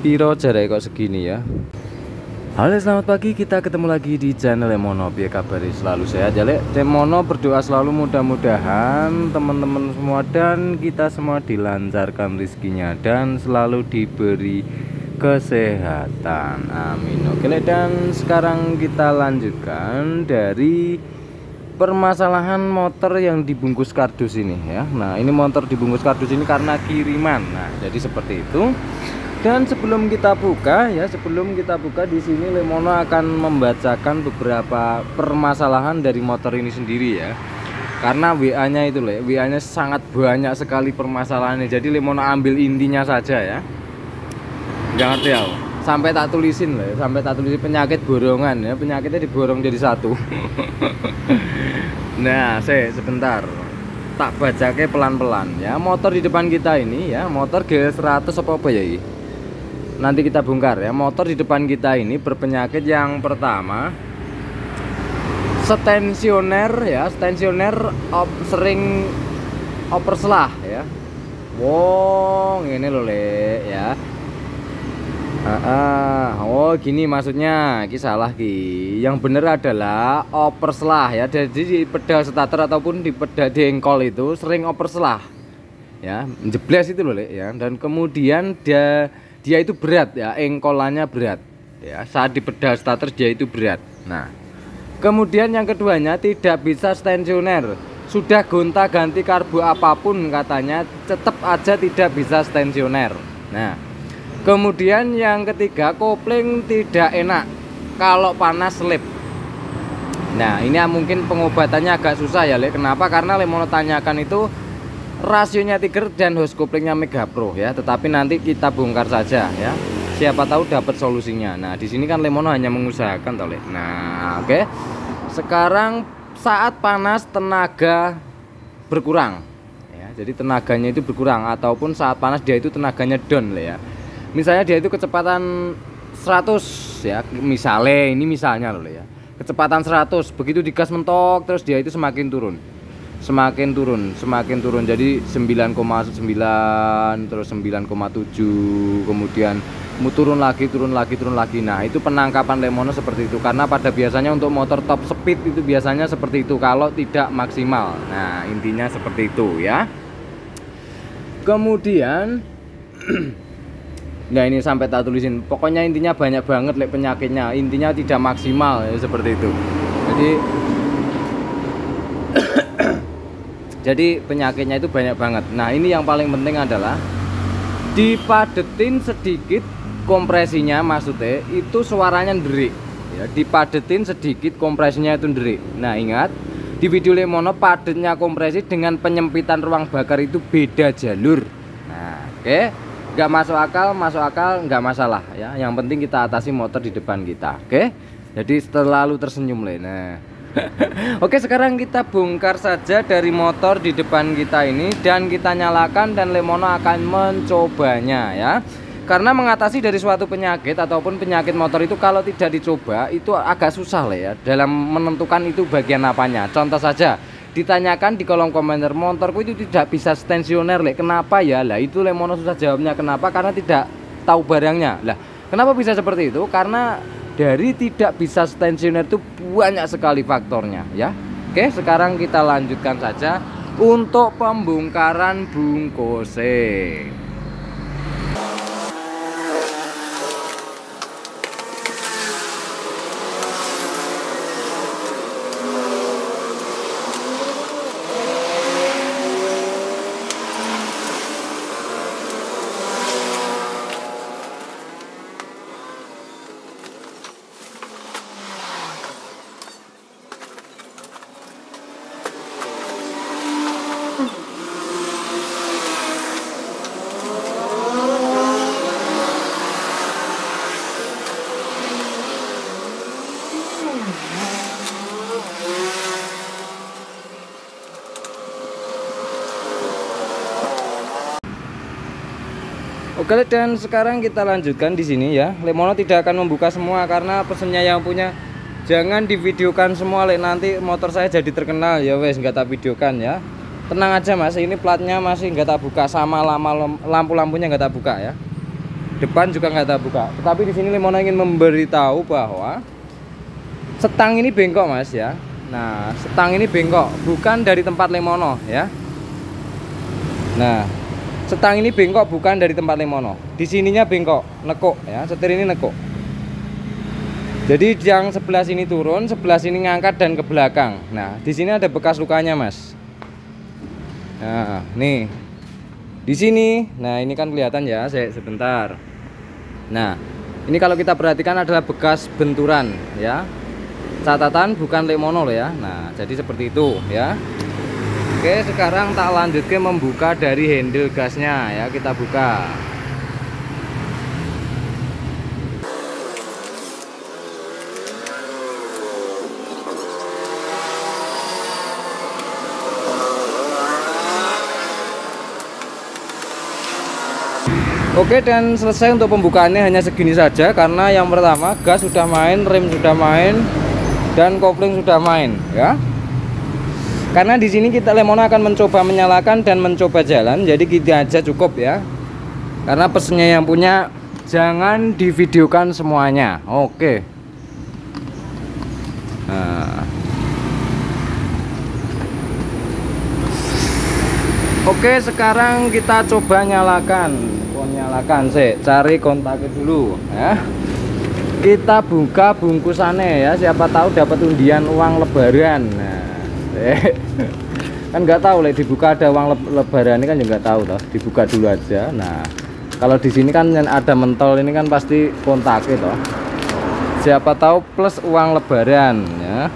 Piro jarak kok segini ya. Halo selamat pagi, kita ketemu lagi di channel Lemono. Biar kabari selalu sehat ya Lek. Lemono berdoa selalu mudah-mudahan teman-teman semua dan kita semua dilancarkan rezekinya dan selalu diberi kesehatan, amin. Oke Lek, dan sekarang kita lanjutkan dari permasalahan motor yang dibungkus kardus ini ya. Nah ini motor dibungkus kardus ini karena kiriman. Nah jadi seperti itu. Dan sebelum kita buka di sini Lemono akan membacakan beberapa permasalahan dari motor ini sendiri ya. Karena WA-nya itu WA-nya sangat banyak sekali permasalahannya. Jadi Lemono ambil intinya saja ya. Jangan tahu. Sampai tak tulisin penyakit borongan ya. Penyakitnya diborong jadi satu. Nah, sebentar. Tak bacake pelan-pelan ya. Motor di depan kita ini ya, motor GL100 apa ya ini? Nanti kita bongkar ya. Motor di depan kita ini berpenyakit yang pertama stensioner ya, sering overslah ya. Wow, ini loh Le ya. Oh gini maksudnya, ini salah ki. Yang benar adalah overslah ya. Jadi di pedal starter ataupun di pedal dengkol itu sering overslah ya, jebles itu loh Le ya. Dan kemudian dia itu berat ya, engkolannya berat ya, saat di pedal starter dia itu berat. Nah kemudian yang keduanya tidak bisa stensioner, sudah gonta-ganti karbu apapun katanya tetap aja tidak bisa stensioner. Nah kemudian yang ketiga kopling tidak enak kalau panas slip. Nah ini mungkin pengobatannya agak susah ya Le. Kenapa? Karena Lemono tanyakan itu rasionya Tiger dan hose couplingnya Mega Pro ya, tetapi nanti kita bongkar saja ya. Siapa tahu dapat solusinya. Nah, di sini kan Lemono hanya mengusahakan toh, Le. Nah, oke. Sekarang saat panas tenaga berkurang ya. Jadi tenaganya itu berkurang ataupun saat panas dia itu tenaganya down, Le ya. Misalnya dia itu kecepatan 100 ya, misalnya loh Le ya. Kecepatan 100, begitu digas mentok terus dia itu semakin turun, jadi 9,9 terus 9,7, kemudian turun lagi. Nah itu penangkapan Lemono seperti itu, karena pada biasanya untuk motor top speed itu biasanya seperti itu kalau tidak maksimal. Nah intinya seperti itu ya. Kemudian nah ini sampai tak tulisin, pokoknya intinya banyak banget Le penyakitnya, intinya tidak maksimal ya, seperti itu. Jadi penyakitnya itu banyak banget. Nah ini yang paling penting adalah dipadetin sedikit kompresinya, maksudnya itu suaranya derik ya, dipadetin sedikit kompresinya itu derik. Nah ingat di video Lemono padetnya kompresi dengan penyempitan ruang bakar itu beda jalur. Nah oke, nggak masuk akal nggak masalah ya, yang penting kita atasi motor di depan kita. Oke, jadi selalu tersenyum Le. Nah oke, sekarang kita bongkar saja dari motor di depan kita ini dan kita nyalakan dan Lemono akan mencobanya ya. Karena mengatasi dari suatu penyakit ataupun penyakit motor itu kalau tidak dicoba itu agak susah Le ya, dalam menentukan itu bagian apanya. Contoh saja, ditanyakan di kolom komentar motorku itu tidak bisa stensioner Le, kenapa ya? Lah itu Lemono susah jawabnya. Kenapa? Karena tidak tahu barangnya. Lah kenapa bisa seperti itu? Karena dari tidak bisa stensioner itu banyak sekali faktornya ya. Oke, sekarang kita lanjutkan saja untuk pembongkaran bungkusnya. Oke, dan sekarang kita lanjutkan di sini ya. Lemono tidak akan membuka semua karena pesennya yang punya jangan divideokan semua Le, nanti motor saya jadi terkenal ya wes, nggak tak videokan ya. Tenang aja Mas, ini platnya masih nggak tak buka, sama lampu-lampunya nggak tak buka ya. depan juga nggak kita buka. Tetapi di sini Lemono ingin memberitahu bahwa setang ini bengkok Mas ya. Nah, setang ini bengkok, bukan dari tempat Lemono ya. Nah, setang ini bengkok bukan dari tempat Lemono. Di sininya bengkok, nekuk ya, setir ini nekuk. Jadi yang sebelah sini turun, sebelah sini ngangkat dan ke belakang. Nah, di sini ada bekas lukanya Mas. Nah, nih di sini, nah ini kan kelihatan ya, sebentar. Nah, ini kalau kita perhatikan adalah bekas benturan ya. Catatan bukan Lemono loh ya. Nah, jadi seperti itu ya. Oke, sekarang tak lanjut ke membuka dari handle gasnya ya, kita buka. Oke, dan selesai untuk pembukaannya hanya segini saja, karena yang pertama gas sudah main, rem sudah main, dan kopling sudah main ya. Karena di sini kita Lemono akan mencoba menyalakan dan mencoba jalan, jadi kita aja cukup ya. Karena pesennya yang punya jangan divideokan semuanya. Oke. Nah. Oke, sekarang kita coba nyalakan. Nyalakan sih, cari kontaknya dulu ya. Kita buka bungkusannya ya, siapa tahu dapat undian uang lebaran. Nah, kan nggak tahu lah, dibuka ada uang lebaran ini kan juga nggak tahu toh, dibuka dulu aja. Nah, kalau di sini kan yang ada mentol ini kan pasti kontaknya toh, siapa tahu plus uang lebaran ya.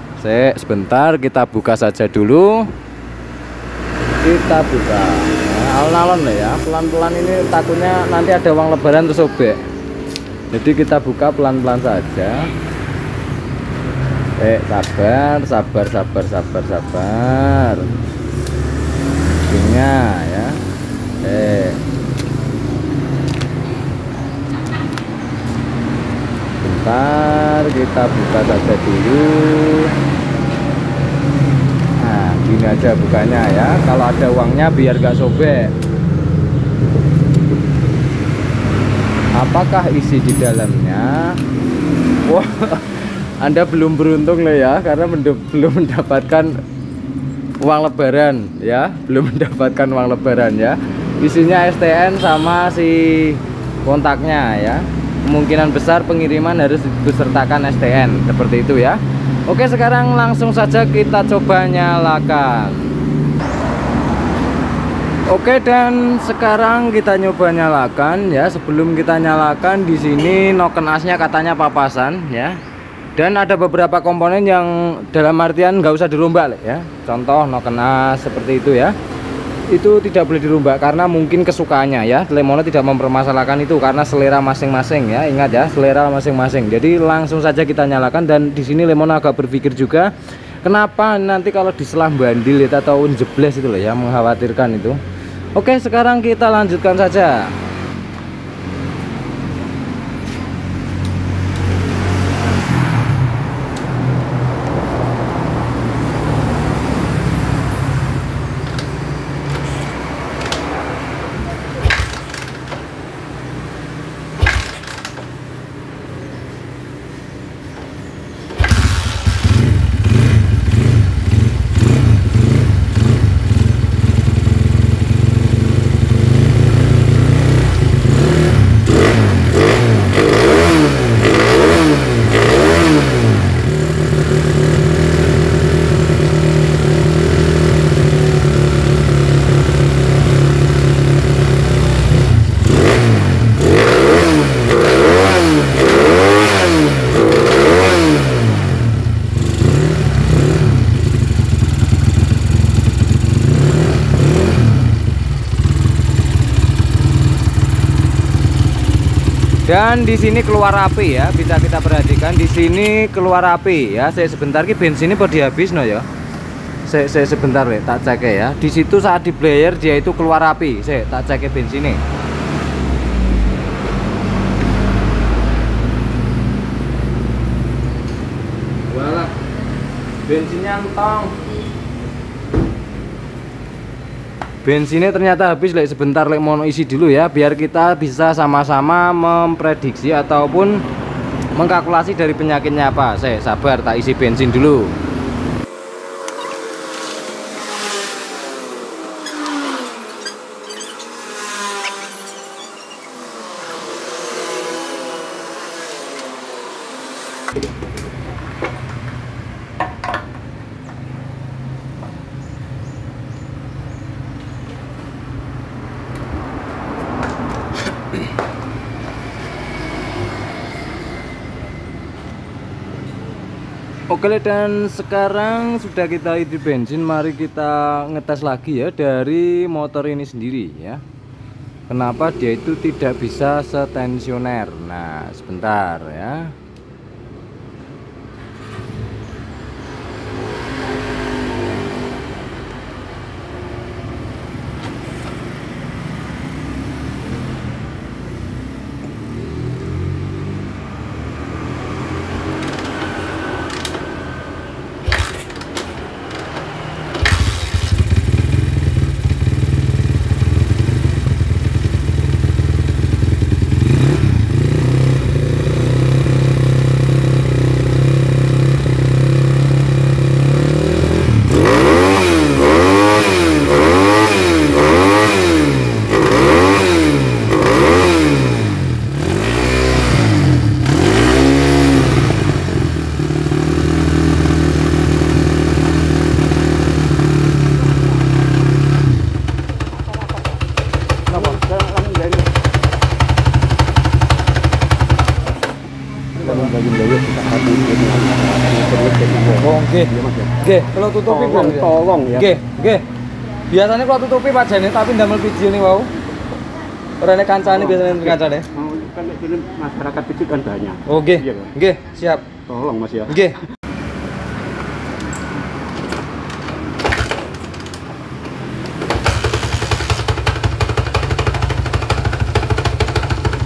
Sebentar kita buka saja dulu, kita buka alon-alon lah ya, pelan-pelan, ini takutnya nanti ada uang lebaran terus sobek. Jadi kita buka pelan-pelan saja. Sabar. Ininya ya. Bentar, kita buka saja dulu. Nah, gini aja bukanya ya. Kalau ada uangnya biar gak sobek. Apakah isi di dalamnya? Wah, Anda belum beruntung loh ya, karena belum mendapatkan uang lebaran ya, belum mendapatkan uang lebaran ya. Isinya STN sama si kontaknya ya. Kemungkinan besar pengiriman harus disertakan STN, seperti itu ya. Oke, sekarang langsung saja kita coba nyalakan. Oke, dan sekarang kita nyoba nyalakan ya. Sebelum kita nyalakan, di sini noken asnya katanya papasan ya. Dan ada beberapa komponen yang dalam artian nggak usah dirombak ya. Contoh noken as seperti itu ya. Itu tidak boleh dirombak karena mungkin kesukaannya ya. Lemono tidak mempermasalahkan itu karena selera masing-masing ya. Ingat ya, selera masing-masing. Jadi langsung saja kita nyalakan, dan di sini Lemono agak berpikir juga kenapa nanti kalau diselah bandil itu atau jebles itu loh ya, mengkhawatirkan itu. Oke, sekarang kita lanjutkan saja. Dan di sini keluar api ya, bisa kita perhatikan di sini keluar api ya. Saya sebentar ki bensinnya pada habis no ya. Saya sebentar tak cek ya. Di situ saat di player dia itu keluar api. Saya tak cek bensinnya. Walah, bensinnya entong. bensinnya ternyata habis. Sebentar mono isi dulu ya, biar kita bisa sama-sama memprediksi ataupun mengkalkulasi dari penyakitnya apa. Saya sabar, tak isi bensin dulu. Oke, dan sekarang sudah kita isi bensin, mari kita ngetes lagi ya dari motor ini sendiri ya. Kenapa dia itu tidak bisa setensioner? Nah, sebentar ya. Oke, kalau tutupi tolong ya. Oke. Biasanya kalau tutupi Pak Jane tapi ndamel video nih wow. Orane kancane biasanya kancane. Kan ini masyarakat kecil kan banyak. Oke. Iya, Oke, siap. Tolong Mas ya. Oke.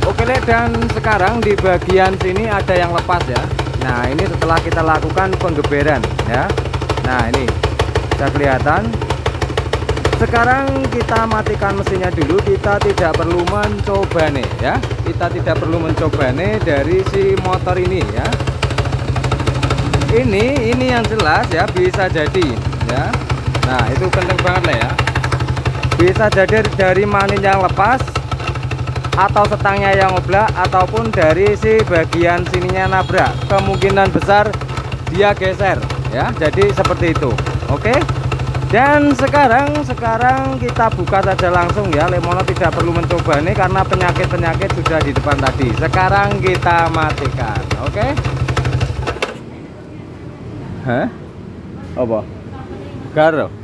Oke, dan sekarang di bagian sini ada yang lepas ya. Nah, ini setelah kita lakukan penggeberan ya. Nah, ini bisa kelihatan. Sekarang kita matikan mesinnya dulu. Kita tidak perlu mencoba nih ya. Kita tidak perlu mencoba nih dari si motor ini ya. Ini yang jelas ya, bisa jadi ya. Nah, itu penting banget lah ya. Bisa jadi dari manin yang lepas, atau setangnya yang oblak, ataupun dari si bagian sininya nabrak. Kemungkinan besar dia geser ya, jadi seperti itu. Oke, dan sekarang kita buka saja langsung ya. Lemono tidak perlu mencoba nih karena penyakit sudah di depan tadi. Sekarang kita matikan. Oke. Hah? Apa? Garo.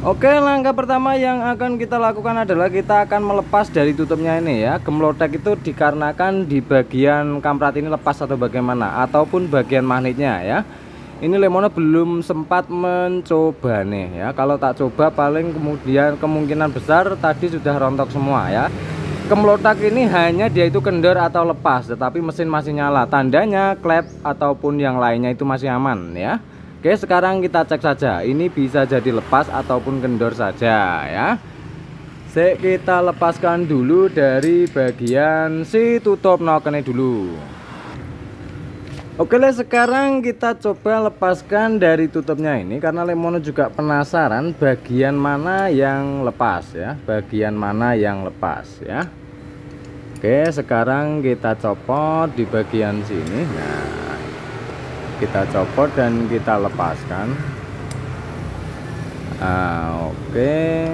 Oke, langkah pertama yang akan kita lakukan adalah kita akan melepas dari tutupnya ini ya. Gemlotek itu dikarenakan di bagian kamprat ini lepas atau bagaimana, ataupun bagian magnetnya ya. Ini Lemono belum sempat mencoba nih ya. Kalau tak coba paling kemudian kemungkinan besar tadi sudah rontok semua ya. Gemlotek ini hanya dia itu kendor atau lepas, tetapi mesin masih nyala. Tandanya klep ataupun yang lainnya itu masih aman ya. Oke, sekarang kita cek saja. Ini bisa jadi lepas ataupun kendor saja ya. Kita lepaskan dulu dari bagian si tutup nokennya dulu. Oke, sekarang kita coba lepaskan dari tutupnya ini karena Lemono juga penasaran bagian mana yang lepas ya. Bagian mana yang lepas ya. Oke, sekarang kita copot di bagian sini. Nah, kita copot dan kita lepaskan. Oke.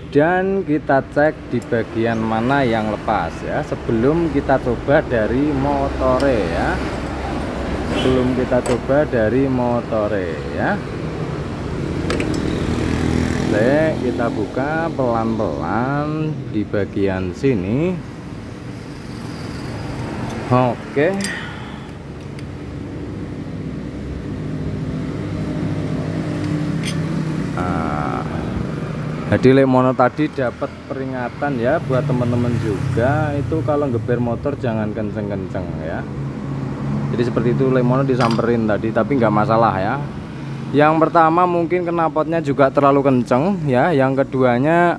Dan kita cek di bagian mana yang lepas ya, sebelum kita coba dari motore ya. Sebelum kita coba dari motore ya. Oke, kita buka pelan-pelan di bagian sini. Oke. Jadi Lemono tadi dapat peringatan ya buat teman-teman juga, itu kalau ngeber motor jangan kenceng-kenceng ya. Jadi seperti itu, Lemono disamperin tadi, tapi nggak masalah ya. Yang pertama mungkin knalpotnya juga terlalu kenceng ya. Yang keduanya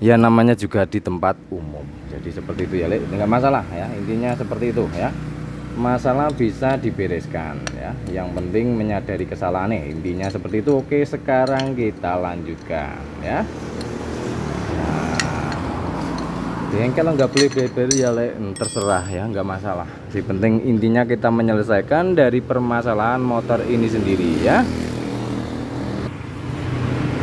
ya namanya juga di tempat umum. Jadi seperti itu ya, nggak masalah ya. Intinya seperti itu ya. Masalah bisa dibereskan ya, yang penting menyadari kesalahannya, intinya seperti itu. Oke, sekarang kita lanjutkan ya. Nah, bengkel nggak boleh beber ya terserah ya, nggak masalah. Si penting intinya kita menyelesaikan dari permasalahan motor ini sendiri ya.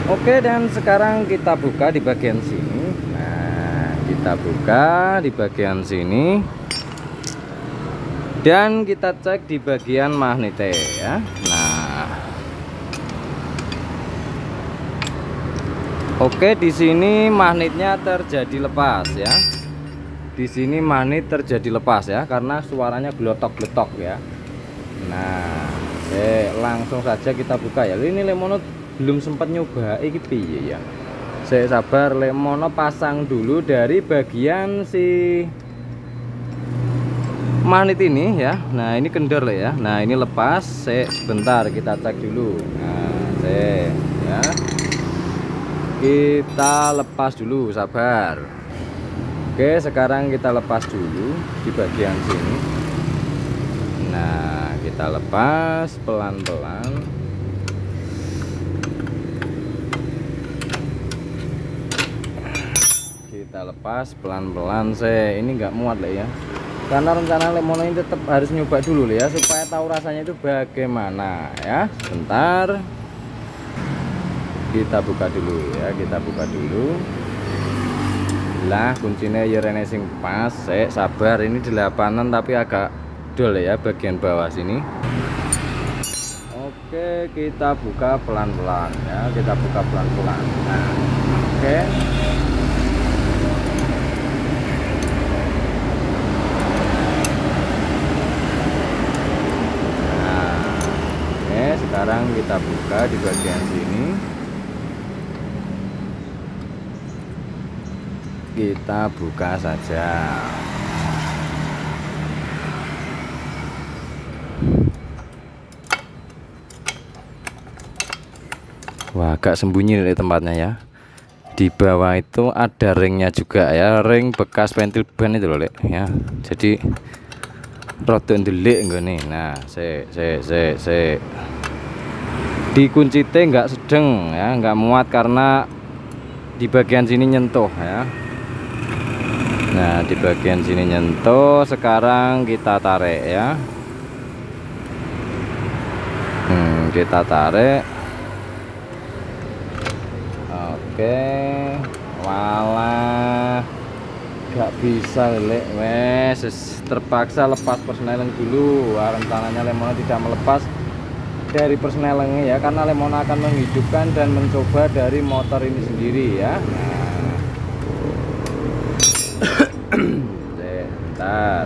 Oke, dan sekarang kita buka di bagian sini. Nah, kita buka di bagian sini dan kita cek di bagian magnetnya ya. Nah, oke, di sini magnetnya terjadi lepas ya. Di sini magnet terjadi lepas ya, karena suaranya geletok-geletok ya. Nah, langsung saja kita buka ya. Ini Lemono belum sempat nyoba iki piye ya. Saya sabar, Lemono pasang dulu dari bagian si magnet ini ya. Nah, ini kendor ya. Nah, ini lepas. Sebentar kita cek dulu. Nah, ya. Kita lepas dulu, sabar. Oke, sekarang kita lepas dulu di bagian sini. Nah, kita lepas pelan-pelan. Kita lepas pelan-pelan. Ini nggak muat lah ya, karena rencana Lemono ini tetap harus nyoba dulu ya, supaya tahu rasanya itu bagaimana ya. Sebentar, kita buka dulu ya, kita buka dulu lah. Kuncinya ya rene sing pas. Sabar, ini 8an tapi agak dol ya bagian bawah sini. Oke, kita buka pelan-pelan ya, kita buka pelan-pelan. Nah, oke. Sekarang kita buka di bagian sini. Kita buka saja. Wah, agak sembunyi dari tempatnya ya. Di bawah itu ada ringnya juga ya, ring bekas pentil ban itu loh ya. Jadi rodok ndelik nggone. Nah, dikunci nggak sedeng ya, nggak muat karena di bagian sini nyentuh ya. Nah, di bagian sini nyentuh. Sekarang kita tarik ya. Kita tarik. Oke, walah nggak bisa lelek. Wes terpaksa lepas persneling dulu. Rencananya Lemono tidak melepas dari persnelingnya ya, karena Lemono akan menghidupkan dan mencoba dari motor ini sendiri ya. Nah, bentar.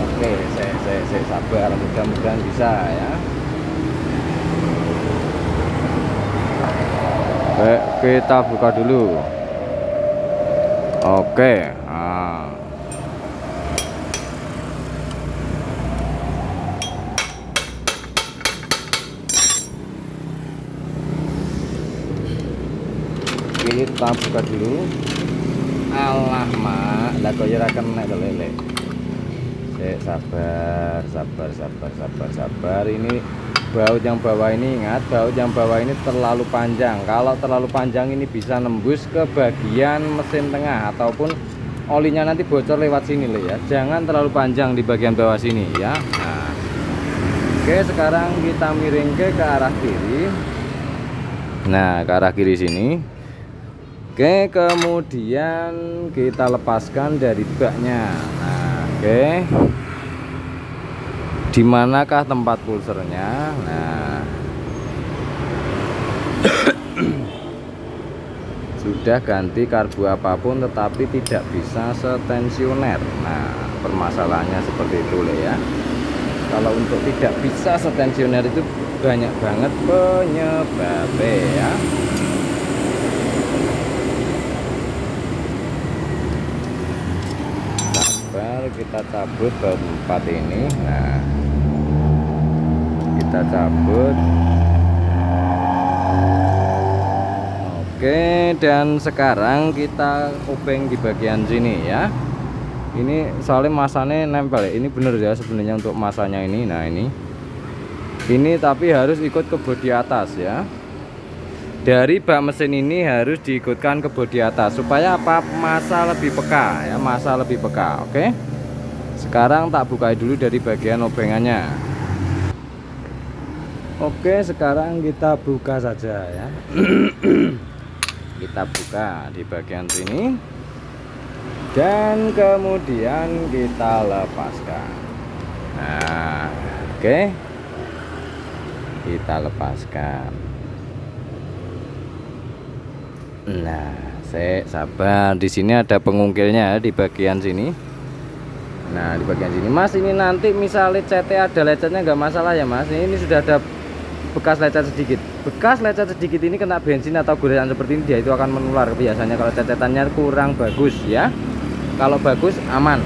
Oke, saya sabar, mudah-mudahan bisa ya. Oke, kita buka dulu. Oke. Nah, kita buka dulu. Alah mak, lah kok ya kena lele. Sabar. Ini baut yang bawah ini, ingat, baut yang bawah ini terlalu panjang. Kalau terlalu panjang ini bisa nembus ke bagian mesin tengah, ataupun olinya nanti bocor lewat sini loh ya. Jangan terlalu panjang di bagian bawah sini ya. Nah, oke, sekarang kita miring ke arah kiri. Nah, ke arah kiri sini. Oke, kemudian kita lepaskan dari baknya. Nah, oke. Di manakah tempat pulsernya? Nah, sudah ganti karbu apapun tetapi tidak bisa setensioner. Nah, permasalahannya seperti itu ya. Kalau untuk tidak bisa setensioner itu banyak banget penyebabnya ya. Sabar, kita cabut baut 4 ini. Nah, kita cabut. Oke, dan sekarang kita kuping di bagian sini ya. Ini soalnya masanya nempel ya. Ini bener ya sebenarnya untuk masanya ini. Nah, ini tapi harus ikut ke bodi atas ya. Dari bak mesin ini harus diikutkan ke bodi atas supaya apa? Masa lebih peka ya, masa lebih peka. Oke. Sekarang tak buka dulu dari bagian obengannya. Oke, sekarang kita buka saja ya. Kita buka di bagian sini dan kemudian kita lepaskan. Nah, oke, kita lepaskan. Nah, sabar, di sini ada pengungkilnya di bagian sini. Nah, di bagian sini Mas, ini nanti misalnya CT ada lecetnya nggak masalah ya Mas. Ini sudah ada bekas lecet sedikit. Bekas lecet sedikit ini kena bensin atau goresan seperti ini, dia itu akan menular biasanya kalau cecetannya kurang bagus ya. Kalau bagus aman.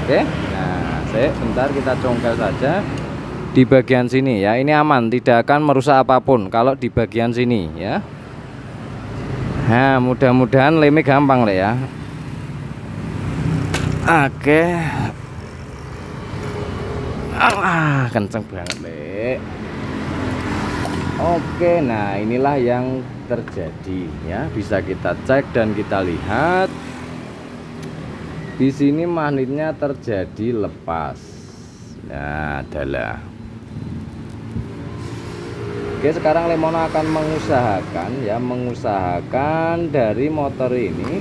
Oke. Nah, bentar kita congkel saja di bagian sini ya. Ini aman, tidak akan merusak apapun kalau di bagian sini ya. Nah, mudah-mudahan lemnya gampang lah ya. Oke. Kenceng banget Le. Oke, nah inilah yang terjadi ya. Bisa kita cek dan kita lihat di sini magnetnya terjadi lepas. Nah, adalah. Oke, sekarang Lemono akan mengusahakan dari motor ini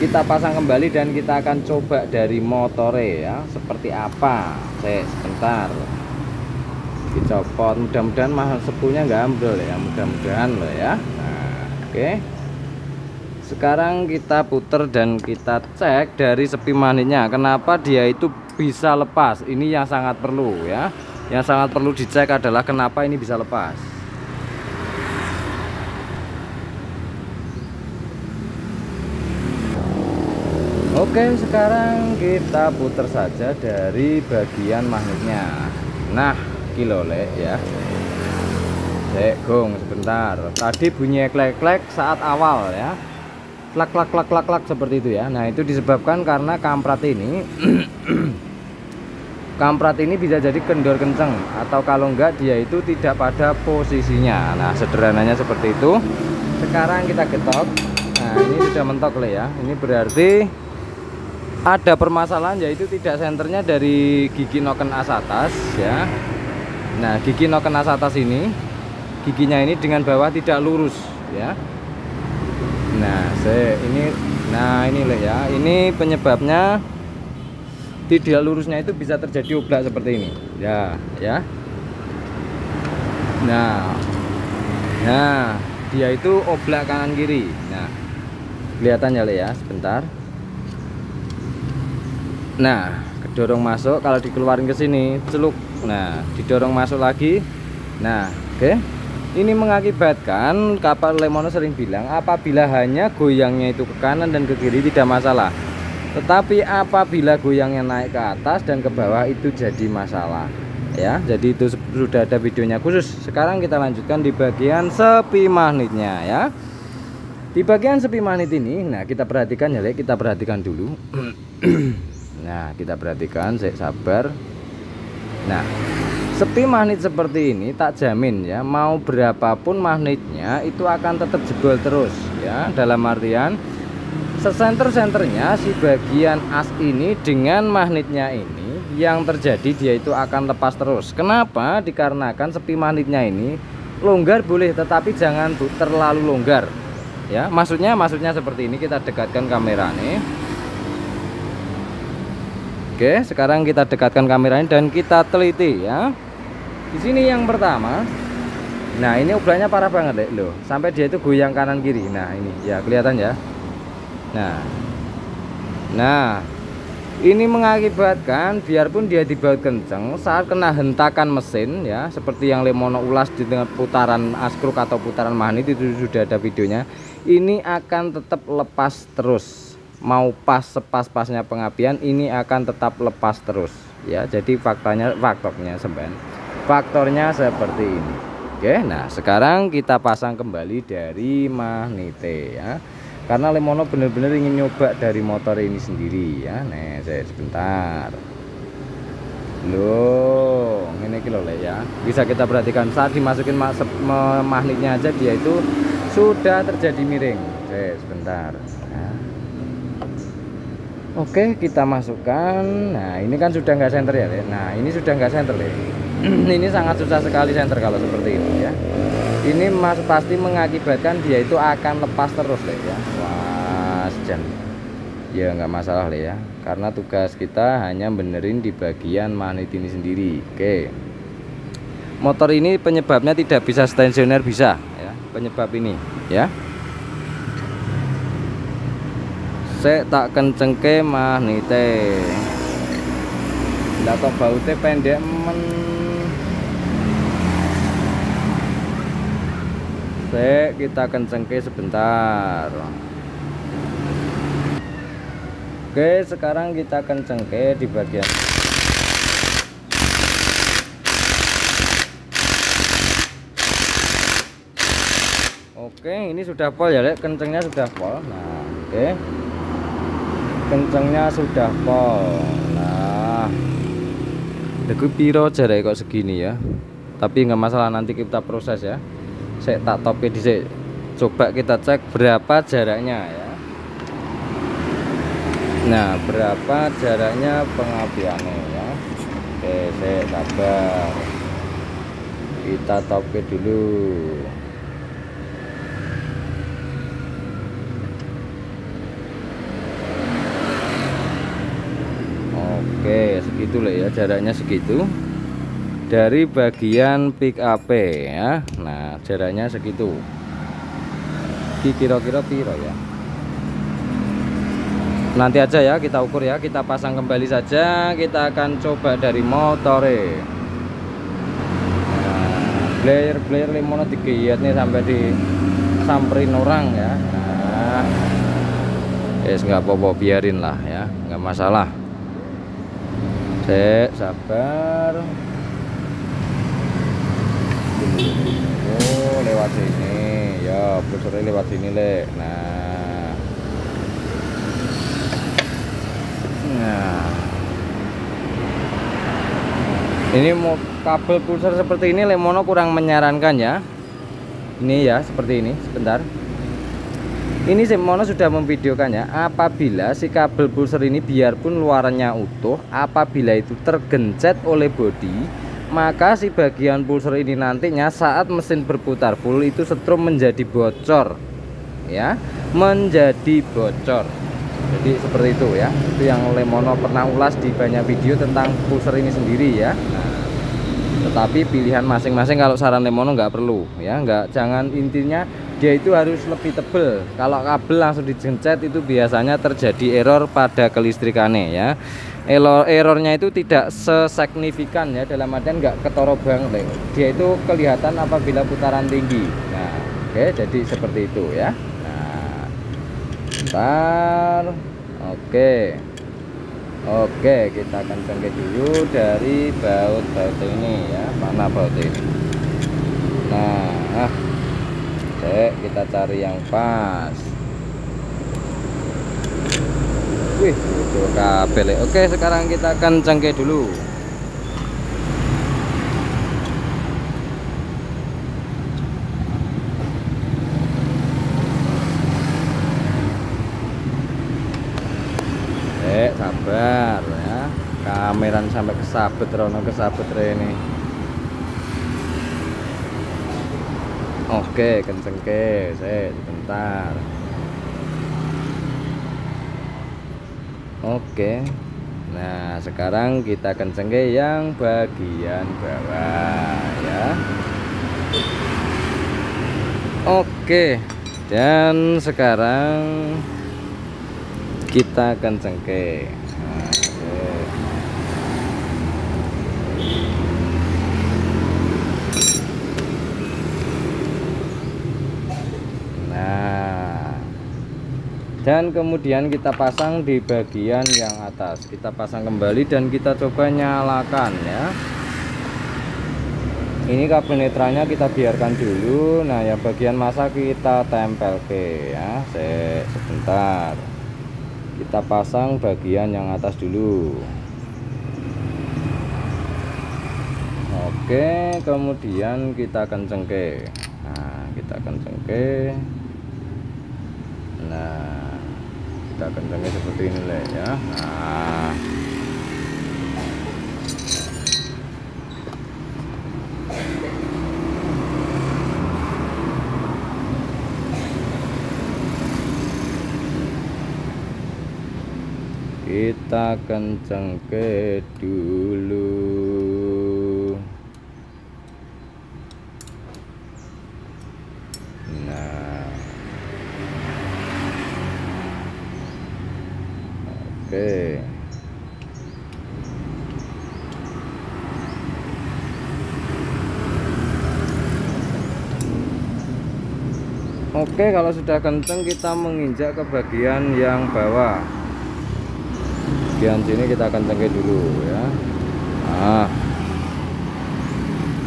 kita pasang kembali dan kita akan coba dari motornya ya, seperti apa. Sebentar. Dicopot, mudah-mudahan mahal sepunya nggak ambil ya, mudah-mudahan loh ya. Nah, oke, sekarang kita puter dan kita cek dari sepi magnetnya kenapa dia itu bisa lepas. Ini yang sangat perlu ya, yang sangat perlu dicek adalah kenapa ini bisa lepas. Oke, sekarang kita puter saja dari bagian magnetnya. Nah, kilole ya. Gong sebentar. Tadi bunyi klek-klek saat awal ya. Klak klak klak klak klak seperti itu ya. Nah, itu disebabkan karena kamprat ini kamprat ini bisa jadi kendor kenceng atau kalau enggak dia itu tidak pada posisinya. Nah, sederhananya seperti itu. Sekarang kita getok. Nah, ini sudah mentok lah ya. Ini berarti ada permasalahan, yaitu tidak senternya dari gigi noken as atas ya. Nah, gigi noken as atas ini, giginya ini dengan bawah tidak lurus ya. Nah, ini loh ya. Ini penyebabnya tidak lurusnya itu bisa terjadi oblak seperti ini. Ya. Nah, dia itu oblak kanan kiri. Nah, kelihatan ya ya, sebentar. Nah, kedorong masuk, kalau dikeluarin ke sini celuk. Nah, didorong masuk lagi. Nah, oke. Ini mengakibatkan kapal Lemono sering bilang apabila hanya goyangnya itu ke kanan dan ke kiri tidak masalah. Tetapi apabila goyangnya naik ke atas dan ke bawah itu jadi masalah. Ya, jadi itu sudah ada videonya khusus. Sekarang kita lanjutkan di bagian sepi magnetnya ya. Di bagian sepi magnet ini, nah kita perhatikan ya, kita perhatikan dulu. Nah, kita perhatikan, sabar. Nah, sepi magnet seperti ini tak jamin ya, mau berapapun magnetnya itu akan tetap jebol terus ya. Dalam artian sesenter-senternya si bagian as ini dengan magnetnya ini yang terjadi dia itu akan lepas terus. Kenapa? Dikarenakan sepi magnetnya ini longgar boleh, tetapi jangan terlalu longgar ya. Maksudnya seperti ini, kita dekatkan kameranya. Oke, sekarang kita dekatkan kameranya dan kita teliti ya. Di sini yang pertama, nah ini oblaknya parah banget loh, sampai dia itu goyang kanan kiri. Nah ini ya kelihatan ya. Nah, Ini mengakibatkan biarpun dia dibaut kenceng, saat kena hentakan mesin ya, seperti yang Lemono ulas di tengah putaran askruk atau putaran magnet itu sudah ada videonya, ini akan tetap lepas terus. Mau pas sepas-pasnya pengapian, ini akan tetap lepas terus ya. Jadi faktornya seperti ini. Oke, nah sekarang kita pasang kembali dari magnete ya. Karena Lemono bener-bener ingin nyoba dari motor ini sendiri ya. Nih, saya sebentar. Loh, ini kilo ya. Bisa kita perhatikan saat dimasukin magnetnya aja dia itu sudah terjadi miring. Sebentar. Nah. Oke, kita masukkan. Nah, ini kan sudah nggak senter ya. Nah, ini sudah nggak senter ya. Ini sangat susah sekali senter kalau seperti ini ya. Ini pasti mengakibatkan dia itu akan lepas terus ya. Wah, sejan. Ya nggak masalah ya, karena tugas kita hanya benerin di bagian magnet ini sendiri. Oke. Motor ini penyebabnya tidak bisa stasioner, bisa ya. Penyebab ini ya. Saya tak kencengke magnete. Ndak tok baute pendek men. Kita kencengke sebentar. Oke, sekarang kita kencengke di bagian oke, ini sudah pol ya, Lek. Kencengnya sudah pol. Nah, oke. Kencengnya sudah pol. Nah, deku piro jarak kok segini ya. Tapi nggak masalah, nanti kita proses ya. Saya tak topi di coba kita cek berapa jaraknya ya. Nah, berapa jaraknya pengapiannya ya. Oke, saya sabar. Kita topi dulu. Oke, segitu lah ya, jaraknya segitu. Dari bagian pick up ya. Nah, jaraknya segitu. Kira-kira piro ya. Nanti aja ya kita ukur ya, kita pasang kembali saja. Kita akan coba dari motore. Nah, player Lemono digiyat nih sampai disamperin orang ya. Nah, nggak apa-apa, biarin lah ya, nggak masalah. Sabar. Oh, lewat sini ya, pulsernya lewat sini Le. Nah, ini mau kabel pulser seperti ini Lemono kurang menyarankan ya. Ini ya seperti ini. Sebentar, ini Lemono sudah memvideokan ya, apabila si kabel pulser ini biarpun luarannya utuh, apabila itu tergencet oleh bodi, maka si bagian pulser ini nantinya saat mesin berputar full itu setrum menjadi bocor ya, menjadi bocor. Jadi seperti itu ya, itu yang Lemono pernah ulas di banyak video tentang pulser ini sendiri ya. Nah, tetapi pilihan masing-masing, kalau saran Lemono nggak perlu ya, jangan, intinya dia itu harus lebih tebel. Kalau kabel langsung digencet itu biasanya terjadi error pada kelistrikannya ya. Errornya itu tidak sesignifikan ya, dalam artian nggak ketoro banget. Dia itu kelihatan apabila putaran tinggi. Nah, oke, jadi seperti itu ya. Nah, bentar. Oke, kita kencengke dulu dari baut ini ya. Mana baut ini? Nah, kita cari yang pas. Wih, kabel. Oke, sekarang kita kencengke dulu. Sabar ya, kameran sampai kesabet ini. Oke, kencengke sebentar. Oke, nah sekarang kita kencengke yang bagian bawah ya. Oke, dan sekarang kita kencengke. Nah, dan kemudian kita pasang di bagian yang atas. Kita pasang kembali dan kita coba nyalakan ya. Ini kabel netralnya kita biarkan dulu. Nah, yang bagian masa kita tempel ke ya. Sebentar. Kita pasang bagian yang atas dulu. Oke, kemudian kita kencengke. Nah, kita kencengke. Nah, kita kencengke seperti ini lah ya. Nah, kita kencengke dulu. Nah, oke. Oke, kalau sudah kenceng kita menginjak ke bagian yang bawah. Bagian sini kita kencengke dulu ya. Nah,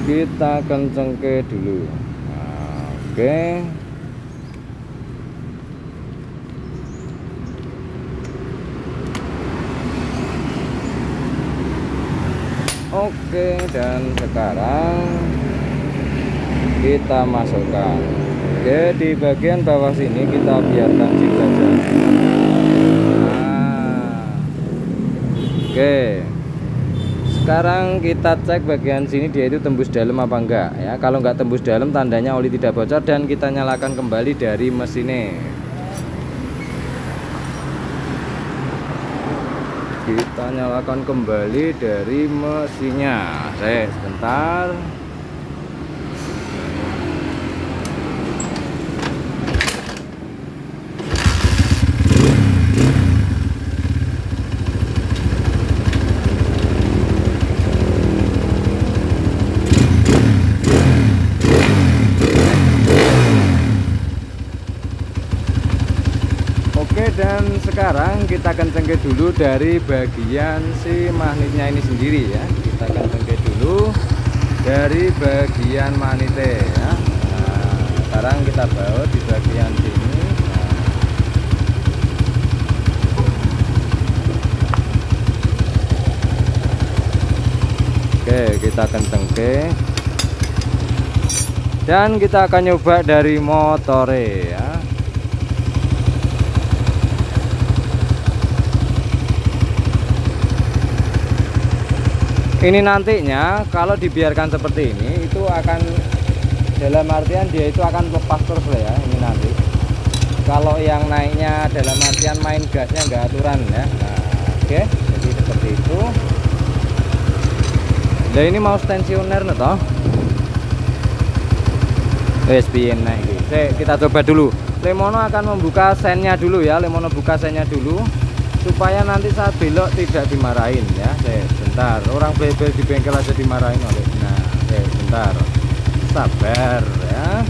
kita kencengke dulu. Nah, oke. Oke, dan sekarang kita masukkan. Oke, di bagian bawah sini kita biarkan jig saja. Oke, sekarang kita cek bagian sini dia itu tembus dalam apa enggak ya. Kalau enggak tembus dalam tandanya oli tidak bocor dan kita nyalakan kembali dari mesinnya. Kita nyalakan kembali dari mesinnya. Sebentar. Dan sekarang kita kencengke dulu dari bagian si magnetnya ini sendiri ya. Kita kencengke dulu dari bagian magnetnya ya. Nah, sekarang kita baut di bagian sini. Nah. Oke, kita kencengke dan kita akan nyoba dari motore ya. Ini nantinya kalau dibiarkan seperti ini itu akan, dalam artian dia itu akan lepas terus ya. Ini nanti kalau yang naiknya dalam artian main gasnya enggak aturan ya. Nah, oke, jadi seperti itu. Nah, ini mau stensioner nih toh. Wes piye naik iki. Kita coba dulu. Lemono akan membuka sennya dulu ya. Lemono buka sennya dulu supaya nanti saat belok tidak dimarahin ya. Sebentar, orang bebel di bengkel aja dimarahin oleh. Nah, sebentar, sabar ya.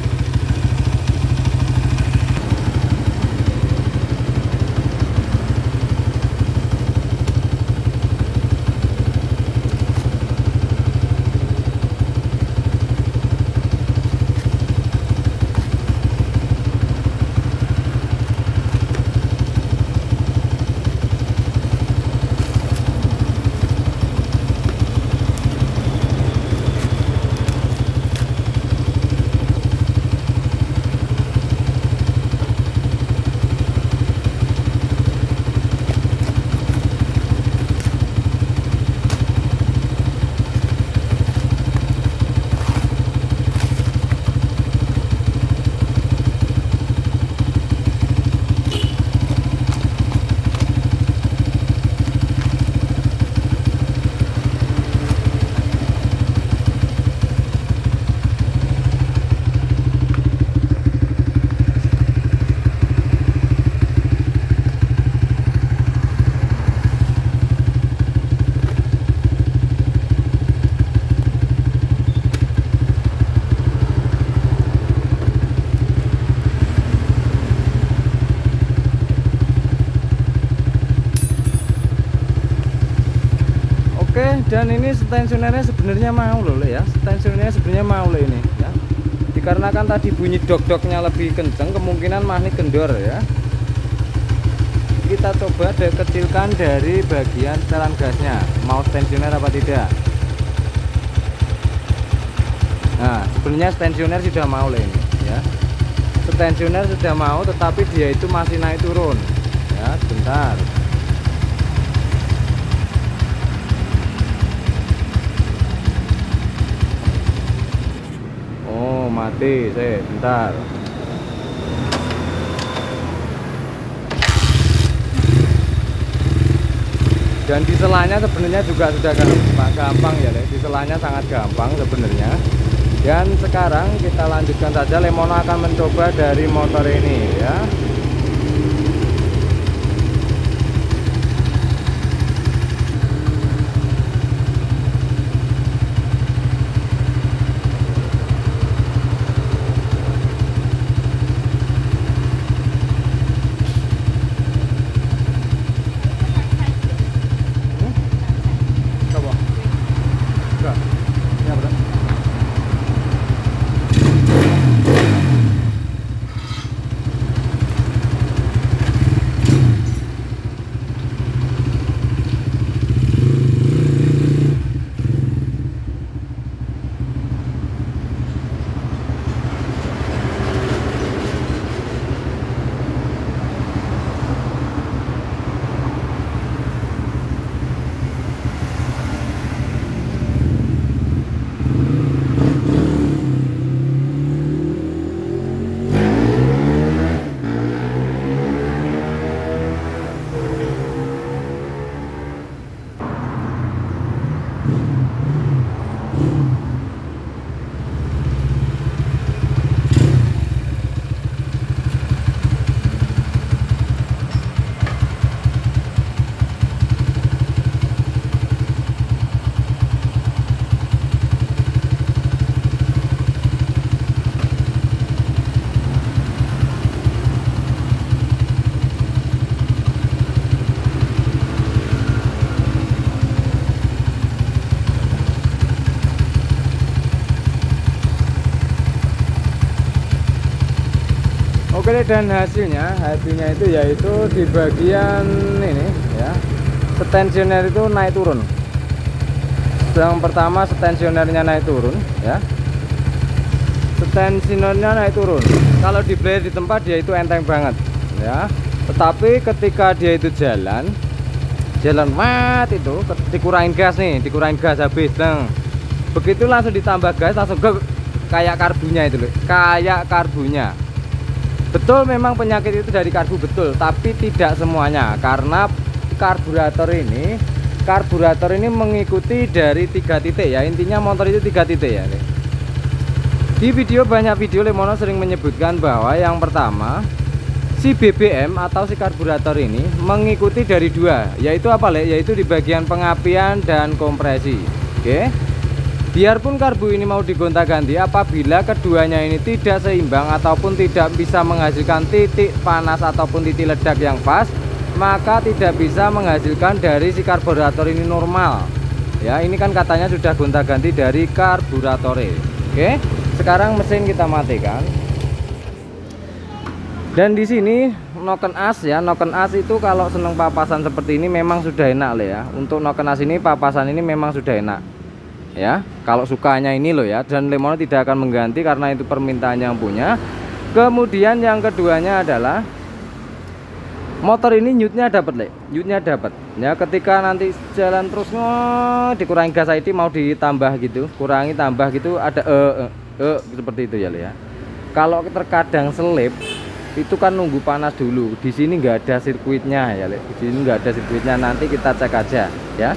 Dan ini stensionernya sebenarnya mau loh ya, stensionernya sebenarnya mau loh ini ya. Dikarenakan tadi bunyi dok-doknya lebih kenceng, kemungkinan magnet kendor ya. Kita coba kecilkan dari bagian setelan gasnya, mau stensioner apa tidak. Nah, sebenarnya stensioner sudah mau loh ini ya. Stensioner sudah mau, tetapi dia itu masih naik turun ya. Sebentar. Oh, mati saya, bentar. Dan di selanya sebenarnya juga sudah gampang ya, di selanya sangat gampang sebenarnya. Dan sekarang kita lanjutkan saja, Lemono akan mencoba dari motor ini ya. Coba. Enggak. Ini apa? Oke, dan hasilnya itu yaitu di bagian ini ya, stensioner itu naik turun. Yang pertama stensionernya naik turun ya, stensionernya naik turun. Kalau di player di tempat dia itu enteng banget ya, tetapi ketika dia itu jalan mati itu dikurangin gas nih, dikurangin gas habis dong. Begitu langsung ditambah gas langsung kayak karbunya itu loh, kayak karbunya. Betul, memang penyakit itu dari karbu, betul, tapi tidak semuanya, karena karburator ini mengikuti dari 3 titik ya. Intinya motor itu 3 titik ya. Di banyak video Lemono sering menyebutkan bahwa yang pertama, si BBM atau si karburator ini mengikuti dari 2, yaitu apa Le? Yaitu di bagian pengapian dan kompresi. Oke. Biarpun karbu ini mau digonta-ganti, apabila keduanya ini tidak seimbang ataupun tidak bisa menghasilkan titik panas ataupun titik ledak yang pas, maka tidak bisa menghasilkan dari si karburator ini normal. Ya, ini kan katanya sudah gonta-ganti dari karburator. Oke, sekarang mesin kita matikan. Dan di sini noken as ya, noken as itu kalau seneng papasan seperti ini memang sudah enak Le ya. Untuk noken as ini, papasan ini memang sudah enak. Ya, kalau sukanya ini loh ya, dan Lemono tidak akan mengganti karena itu permintaan yang punya. Kemudian yang keduanya adalah motor ini nyutnya dapat Le, nyutnya dapat ya. Ketika nanti jalan terus dikurangi gas ID mau ditambah gitu, kurangi tambah gitu, ada seperti itu ya Le ya. Kalau terkadang selip itu kan nunggu panas dulu. Di sini nggak ada sirkuitnya ya Le, di sini nggak ada sirkuitnya, nanti kita cek aja ya.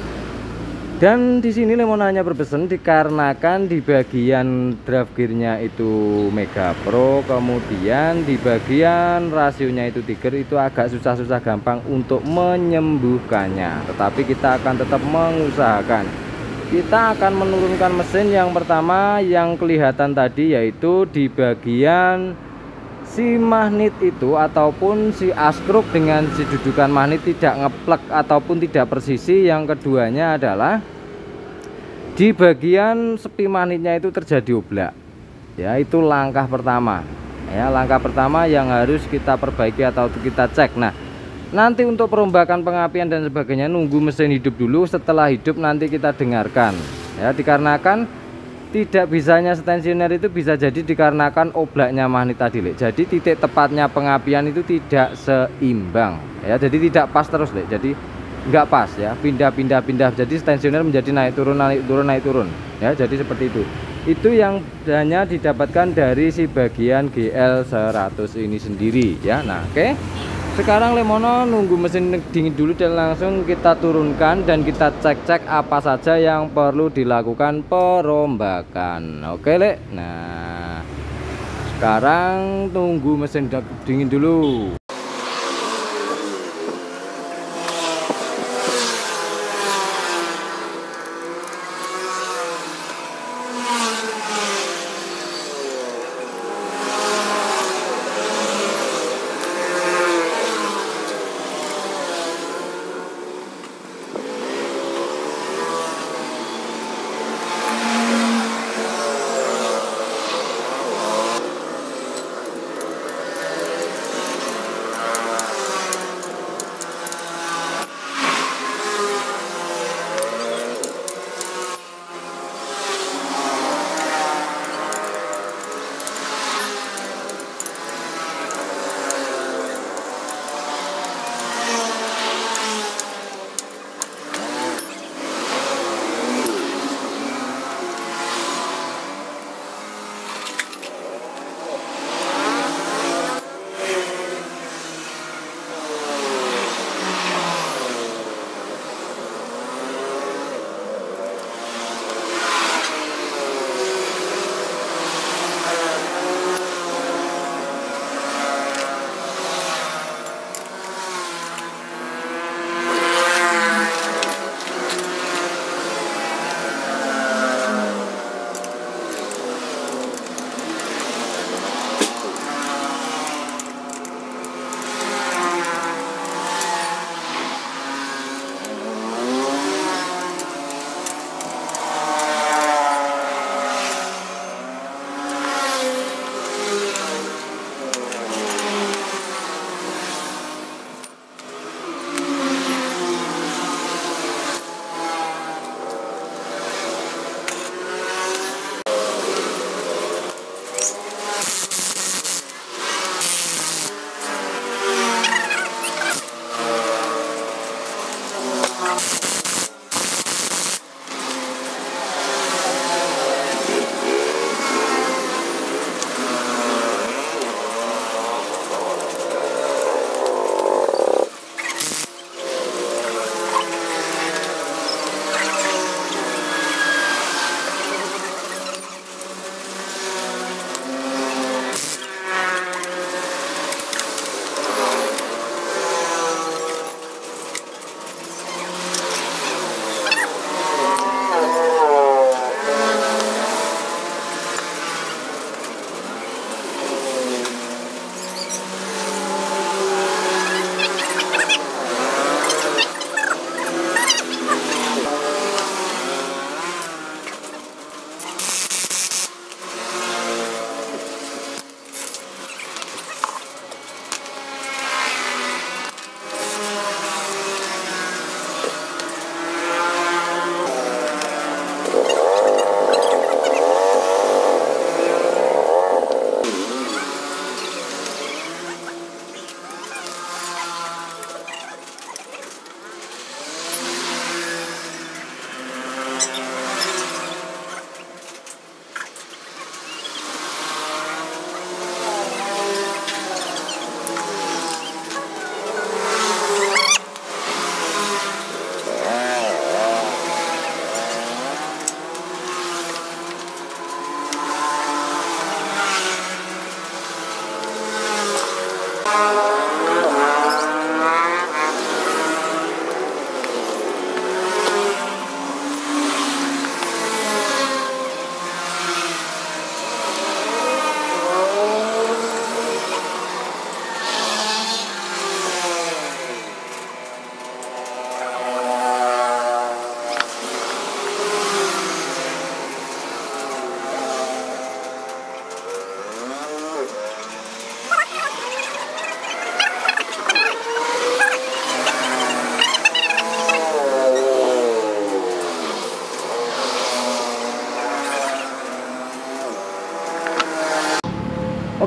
Dan di sini Lemono hanya berpesan dikarenakan di bagian drive gearnya itu Mega Pro, kemudian di bagian rasionya itu Tiger, itu agak susah-susah gampang untuk menyembuhkannya. Tetapi kita akan tetap mengusahakan. Kita akan menurunkan mesin yang pertama yang kelihatan tadi, yaitu di bagian si magnet itu ataupun si askruk dengan si dudukan magnet tidak ngeplek ataupun tidak persisi. Yang keduanya adalah Di bagian sepi manitnya itu terjadi oblak. Ya, itu langkah pertama. Ya, langkah pertama yang harus kita perbaiki atau kita cek. Nah, nanti untuk perombakan pengapian dan sebagainya nunggu mesin hidup dulu. Setelah hidup nanti kita dengarkan. Ya, dikarenakan tidak bisanya stensioner itu bisa jadi dikarenakan oblaknya magnet tadi, Lek. Jadi titik tepatnya pengapian itu tidak seimbang. Ya, jadi tidak pas terus, Lek. Jadi nggak pas ya, pindah. Jadi stensioner menjadi naik turun. Ya, jadi seperti itu yang hanya didapatkan dari si bagian GL100 ini sendiri ya. Nah, oke, sekarang Lemono nunggu mesin dingin dulu dan langsung kita turunkan dan kita cek apa saja yang perlu dilakukan perombakan. Oke, Lek. Nah, sekarang tunggu mesin dingin dulu.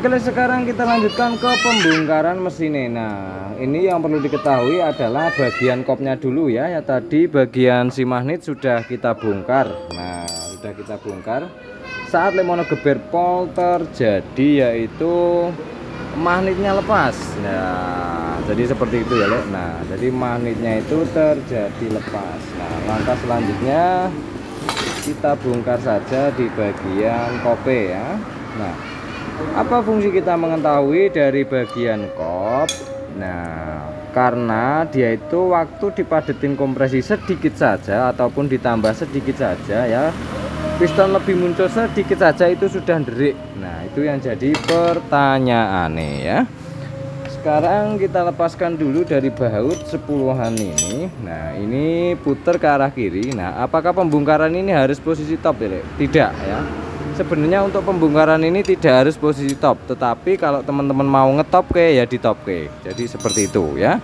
Oke, sekarang kita lanjutkan ke pembongkaran mesinnya. Nah, ini yang perlu diketahui adalah bagian kopnya dulu ya. Ya tadi bagian si magnet sudah kita bongkar. Nah, sudah kita bongkar. Saat lemono geber pol terjadi yaitu magnetnya lepas. Nah, jadi seperti itu ya, Le. Nah, jadi magnetnya itu terjadi lepas. Nah, langkah selanjutnya kita bongkar saja di bagian kope ya. Nah, apa fungsi kita mengetahui dari bagian kop? Nah, karena dia itu waktu dipadetin kompresi sedikit saja ataupun ditambah sedikit saja ya, piston lebih muncul sedikit saja itu sudah derik. Nah, itu yang jadi pertanyaannya ya. Sekarang kita lepaskan dulu dari baut 10-an ini. Nah, ini putar ke arah kiri. Nah, apakah pembongkaran ini harus posisi top ya? Tidak ya. Sebenarnya untuk pembongkaran ini tidak harus posisi top, tetapi kalau teman-teman mau ngetop ke ya di top ke. Jadi seperti itu ya.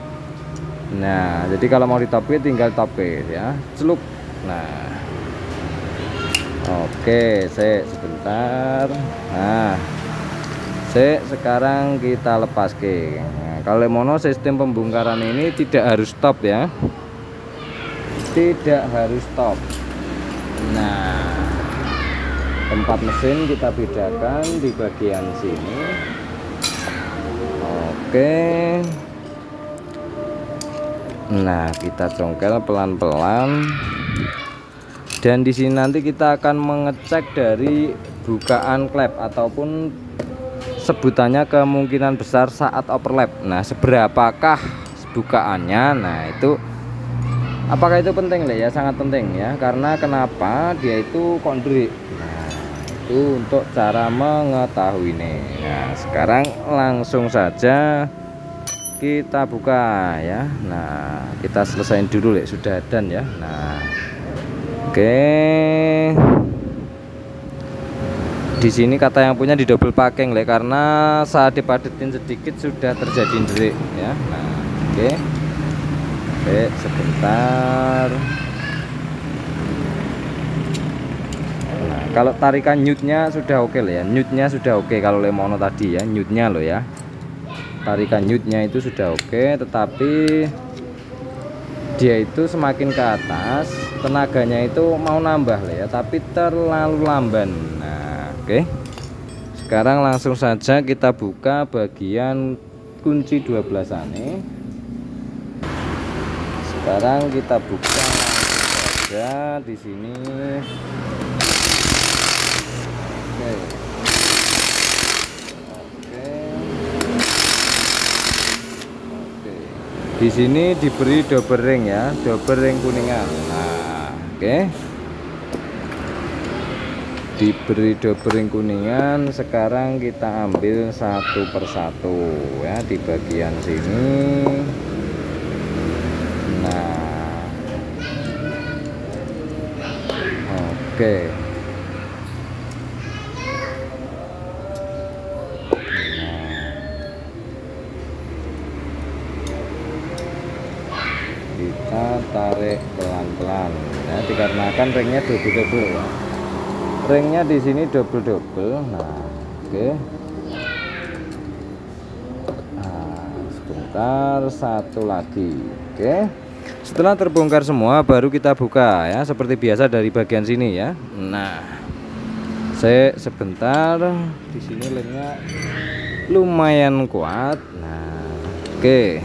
Nah, jadi kalau mau di top ke tinggal top ke ya. Celup. Nah, oke, sebentar. Nah, sekarang kita lepas ke. Nah, kalau mono sistem pembongkaran ini tidak harus top ya. Tidak harus top. Nah, tempat mesin kita bedakan di bagian sini. Oke. Nah, kita congkel pelan-pelan. Dan di sini nanti kita akan mengecek dari bukaan klep ataupun sebutannya kemungkinan besar saat overlap. Nah, seberapakah bukaannya? Nah, itu apakah itu penting ya? Sangat penting ya. Karena kenapa? Dia itu kondrik. Itu untuk cara mengetahui nih. Nah, sekarang langsung saja kita buka ya. Nah, kita selesain dulu ya, sudah dan ya. Nah, oke. Di sini kata yang punya di double packing le, karena saat dipadetin sedikit sudah terjadi derik ya. Nah, oke. Oke, sebentar. Kalau tarikan newtnya sudah oke ya, newtnya sudah oke. Kalau Lemono tadi ya, newtnya loh ya, tarikan newtnya itu sudah oke, tetapi dia itu semakin ke atas tenaganya itu mau nambah lah ya, tapi terlalu lamban. Nah, oke, sekarang langsung saja kita buka bagian kunci 12-an nih. Sekarang kita buka langsung saja di sini. Oke. Di sini diberi double ring ya, double ring kuningan. Nah, oke. Diberi double ring kuningan. Sekarang kita ambil satu persatu ya di bagian sini. Nah, oke. Kita tarik pelan-pelan ya, dikarenakan ringnya double ya. Ringnya di sini double. Nah, oke. Nah, sebentar, satu lagi. Oke. Setelah terbongkar semua baru kita buka ya, seperti biasa dari bagian sini ya. Nah, sebentar, di sini lemnya lumayan kuat. Nah, oke.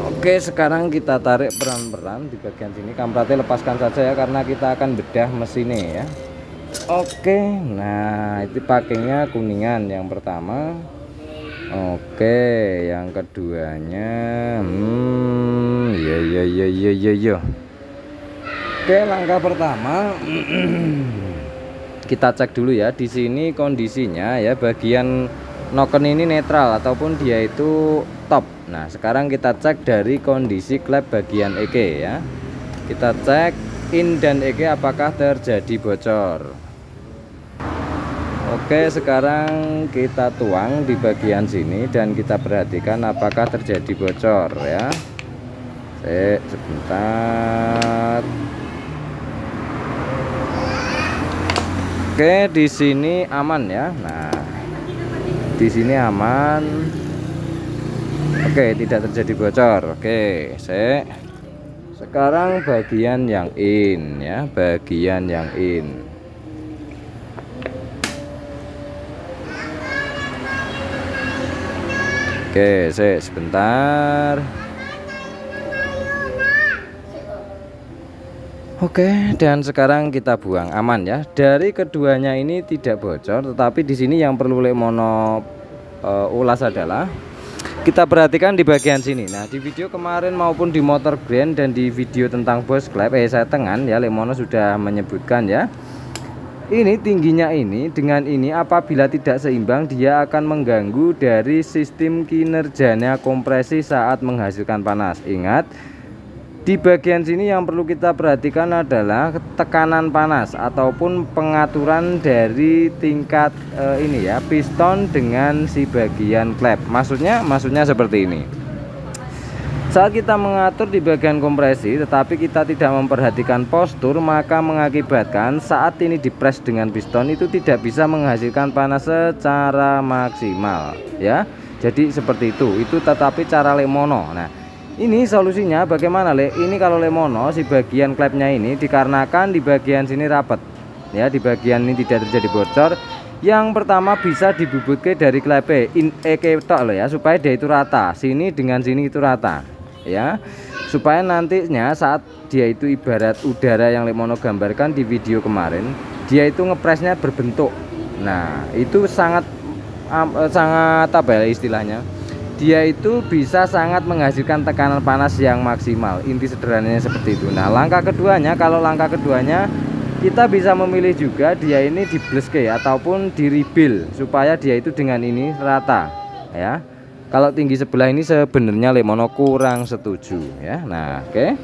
Oke, sekarang kita tarik pelan-pelan di bagian sini. Kampratnya lepaskan saja ya, karena kita akan bedah mesinnya ya. Oke, nah itu packingnya kuningan yang pertama. Oke, yang keduanya ya. Oke, langkah pertama kita cek dulu ya. Di sini kondisinya ya, bagian noken ini netral ataupun dia itu top. Nah, sekarang kita cek dari kondisi klep bagian EK ya. Kita cek in dan EK apakah terjadi bocor. Oke, sekarang kita tuang di bagian sini dan kita perhatikan apakah terjadi bocor ya. Sebentar. Oke, di sini aman ya. Nah, Di sini aman. Oke, tidak terjadi bocor. Oke, sekarang bagian yang in ya, bagian yang in. Oke, sebentar. Oke, dan sekarang kita buang, aman ya. Dari keduanya ini tidak bocor, tetapi di sini yang perlu Lekmono ulas adalah kita perhatikan di bagian sini. Nah, di video kemarin maupun di motor Grand dan di video tentang Boss Clap setengan ya, Lekmono sudah menyebutkan ya. Ini tingginya ini dengan ini apabila tidak seimbang, dia akan mengganggu dari sistem kinerjanya kompresi saat menghasilkan panas. Ingat, di bagian sini yang perlu kita perhatikan adalah tekanan panas ataupun pengaturan dari tingkat ini ya, piston dengan si bagian klep. Maksudnya seperti ini. Saat kita mengatur di bagian kompresi tetapi kita tidak memperhatikan postur, maka mengakibatkan saat ini dipres dengan piston itu tidak bisa menghasilkan panas secara maksimal ya. Jadi seperti itu tetapi cara Lekmono. Nah, ini solusinya bagaimana Le? Ini kalau Lekmono si bagian klepnya ini dikarenakan di bagian sini rapat ya, di bagian ini tidak terjadi bocor. Yang pertama bisa dibubutke dari klepe ketok loh ya, supaya dia itu rata, sini dengan sini itu rata ya, supaya nantinya saat dia itu ibarat udara yang Lekmono gambarkan di video kemarin, dia itu ngepresnya berbentuk. Nah, itu sangat apa ya istilahnya, dia itu bisa sangat menghasilkan tekanan panas yang maksimal. Inti sederhananya seperti itu. Nah, langkah keduanya, kalau langkah keduanya kita bisa memilih juga dia ini dibleske ataupun di rebuild supaya dia itu dengan ini rata ya. Kalau tinggi sebelah ini sebenarnya Lekmono kurang setuju ya. Nah, oke.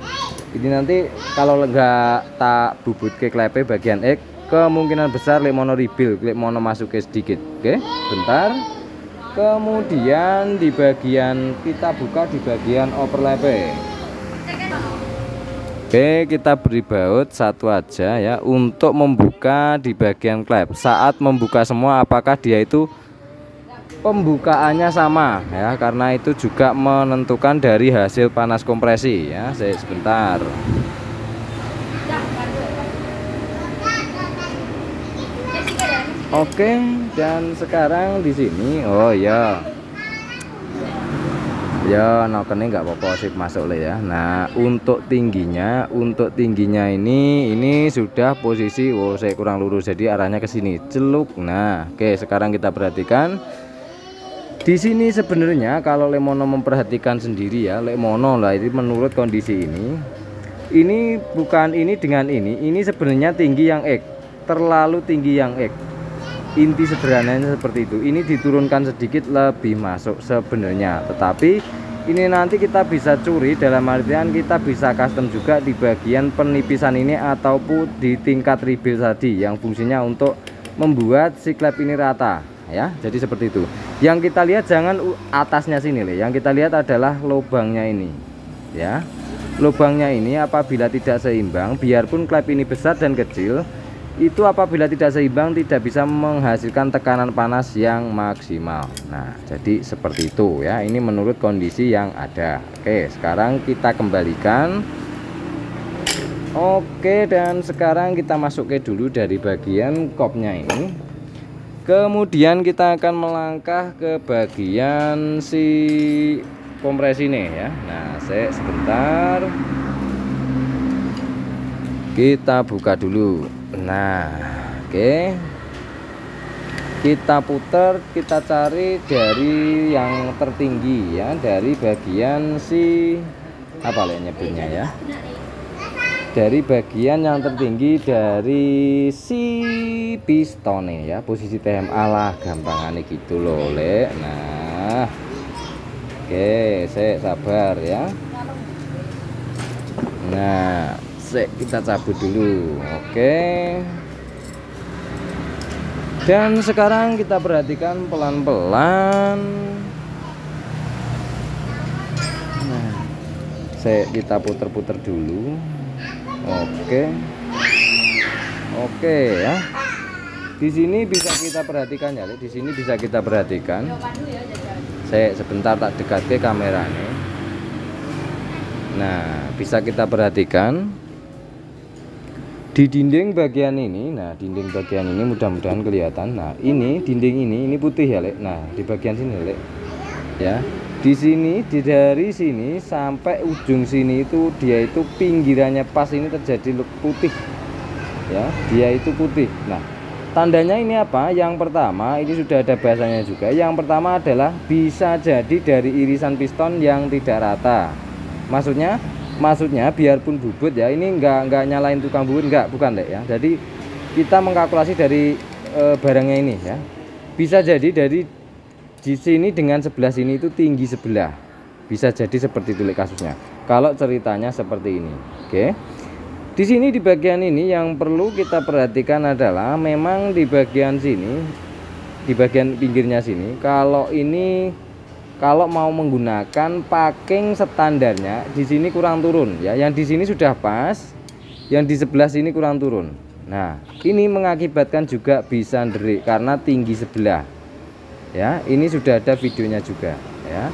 Ini nanti kalau enggak tak bubut ke klepe bagian X, kemungkinan besar Lekmono rebuild, Lekmono masuk ke sedikit. Oke, bentar. Kemudian di bagian kita buka di bagian overlape. Oke, kita beri baut satu aja ya untuk membuka di bagian klep. Saat membuka semua apakah dia itu pembukaannya sama ya, karena itu juga menentukan dari hasil panas kompresi ya. Sebentar. Oke, dan sekarang di sini oh ya nokennya nggak apa-apa sih masuk lah ya. Nah, untuk tingginya ini sudah posisi saya kurang lurus, jadi arahnya ke sini celuk. Nah, oke, sekarang kita perhatikan di sini. Sebenarnya kalau Lekmono memperhatikan sendiri ya, Lekmono lah ini menurut kondisi ini bukan ini dengan ini sebenarnya tinggi yang X, terlalu tinggi yang X. Inti sederhananya seperti itu. Ini diturunkan sedikit lebih masuk sebenarnya, tetapi ini nanti kita bisa curi, dalam artian kita bisa custom juga di bagian penipisan ini ataupun di tingkat rebuild tadi yang fungsinya untuk membuat si klep ini rata ya. Jadi seperti itu. Yang kita lihat jangan atasnya sini Le. Yang kita lihat adalah lubangnya ini ya. Lubangnya ini apabila tidak seimbang, biarpun klep ini besar dan kecil, itu apabila tidak seimbang tidak bisa menghasilkan tekanan panas yang maksimal. Nah, jadi seperti itu ya. Ini menurut kondisi yang ada. Oke, sekarang kita kembalikan. Oke, dan sekarang kita masukkan dulu dari bagian kopnya ini. Kemudian kita akan melangkah ke bagian si kompresi ini ya. Nah, sebentar. Kita buka dulu. Nah, oke, kita putar, kita cari dari yang tertinggi ya, dari bagian si apa lah nyebutnya ya, dari bagian yang tertinggi dari si pistonnya ya, posisi TMA lah gampangannya gitu loh Le. Nah, oke, sabar ya. Nah, kita cabut dulu. Oke, dan sekarang kita perhatikan pelan-pelan. Nah, kita puter-puter dulu. Oke ya. Di sini bisa kita perhatikan ya, Lek. Di sini bisa kita perhatikan. Saya sebentar tak dekat ke kameranya. Nah, bisa kita perhatikan di dinding bagian ini. Nah, dinding bagian ini mudah-mudahan kelihatan. Nah, ini dinding ini putih ya, Lek. Nah, di bagian sini, Lek. Ya. Di sini, dari sini sampai ujung sini itu dia itu pinggirannya pas ini terjadi putih. Ya, dia itu putih. Nah, tandanya ini apa? Yang pertama, ini sudah ada bahasanya juga. Yang pertama adalah bisa jadi dari irisan piston yang tidak rata. Maksudnya biarpun bubut ya, ini enggak nyalain tukang bubut, bukan, Lek, ya. Jadi kita mengkalkulasi dari barangnya ini ya. Bisa jadi dari di sini dengan sebelah sini itu tinggi sebelah. Bisa jadi seperti itu, Lek, kasusnya. Kalau ceritanya seperti ini. Oke. Di sini di bagian ini yang perlu kita perhatikan adalah memang di bagian sini, di bagian pinggirnya sini, kalau mau menggunakan packing standarnya di sini kurang turun ya. Yang di sini sudah pas, yang di sebelah sini kurang turun. Nah, ini mengakibatkan juga bisa derik karena tinggi sebelah. Ya, ini sudah ada videonya juga ya.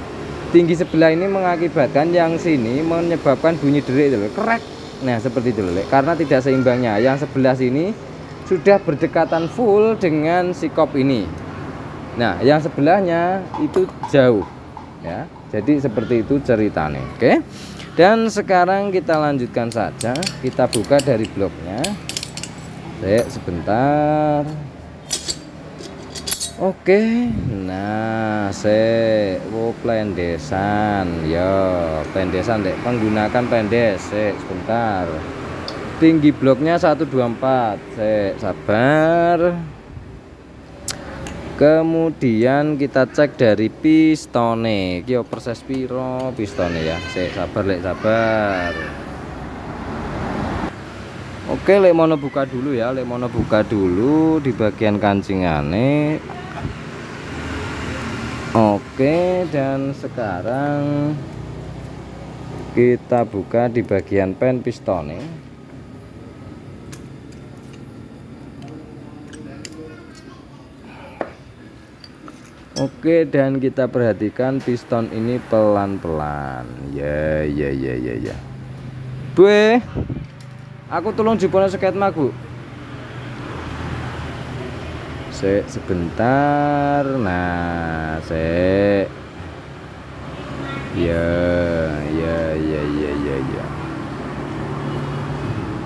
Tinggi sebelah ini mengakibatkan yang sini menyebabkan bunyi derik itu krek. Nah, seperti itu, Lek, karena tidak seimbangnya. Yang sebelah sini sudah berdekatan full dengan si kop ini. Nah, yang sebelahnya itu jauh ya. Jadi seperti itu ceritanya. Oke. Dan sekarang kita lanjutkan saja. Kita buka dari bloknya. Sebentar. Oke. Nah, pendesan ya, pendesan, Dek, menggunakan pendes. Sebentar. Tinggi bloknya 124. Sabar. Kemudian kita cek dari pistone. Iki proses piro pistone ya. Sabar, Lek, sabar. Oke, Lek, mono buka dulu ya. Lek, mono buka dulu di bagian kancingane. Oke, dan sekarang kita buka di bagian pen pistone. Oke, dan kita perhatikan piston ini pelan-pelan. Ya. Bu, aku tolong jupone sketma, Bu. Sebentar. Nah, ya.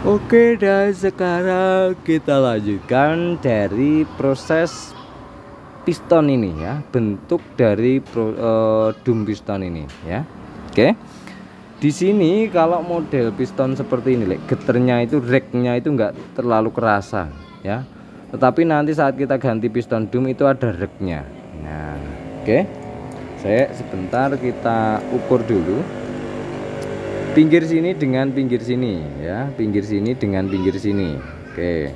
Oke, dan sekarang kita lanjutkan dari proses piston ini ya, bentuk dari dum piston ini ya. Oke. Di sini kalau model piston seperti ini, Lek, geternya itu, reknya itu enggak terlalu kerasa ya. Tetapi nanti saat kita ganti piston dum itu ada reknya. Nah, oke. Sebentar kita ukur dulu. Pinggir sini dengan pinggir sini ya, pinggir sini dengan pinggir sini. Oke.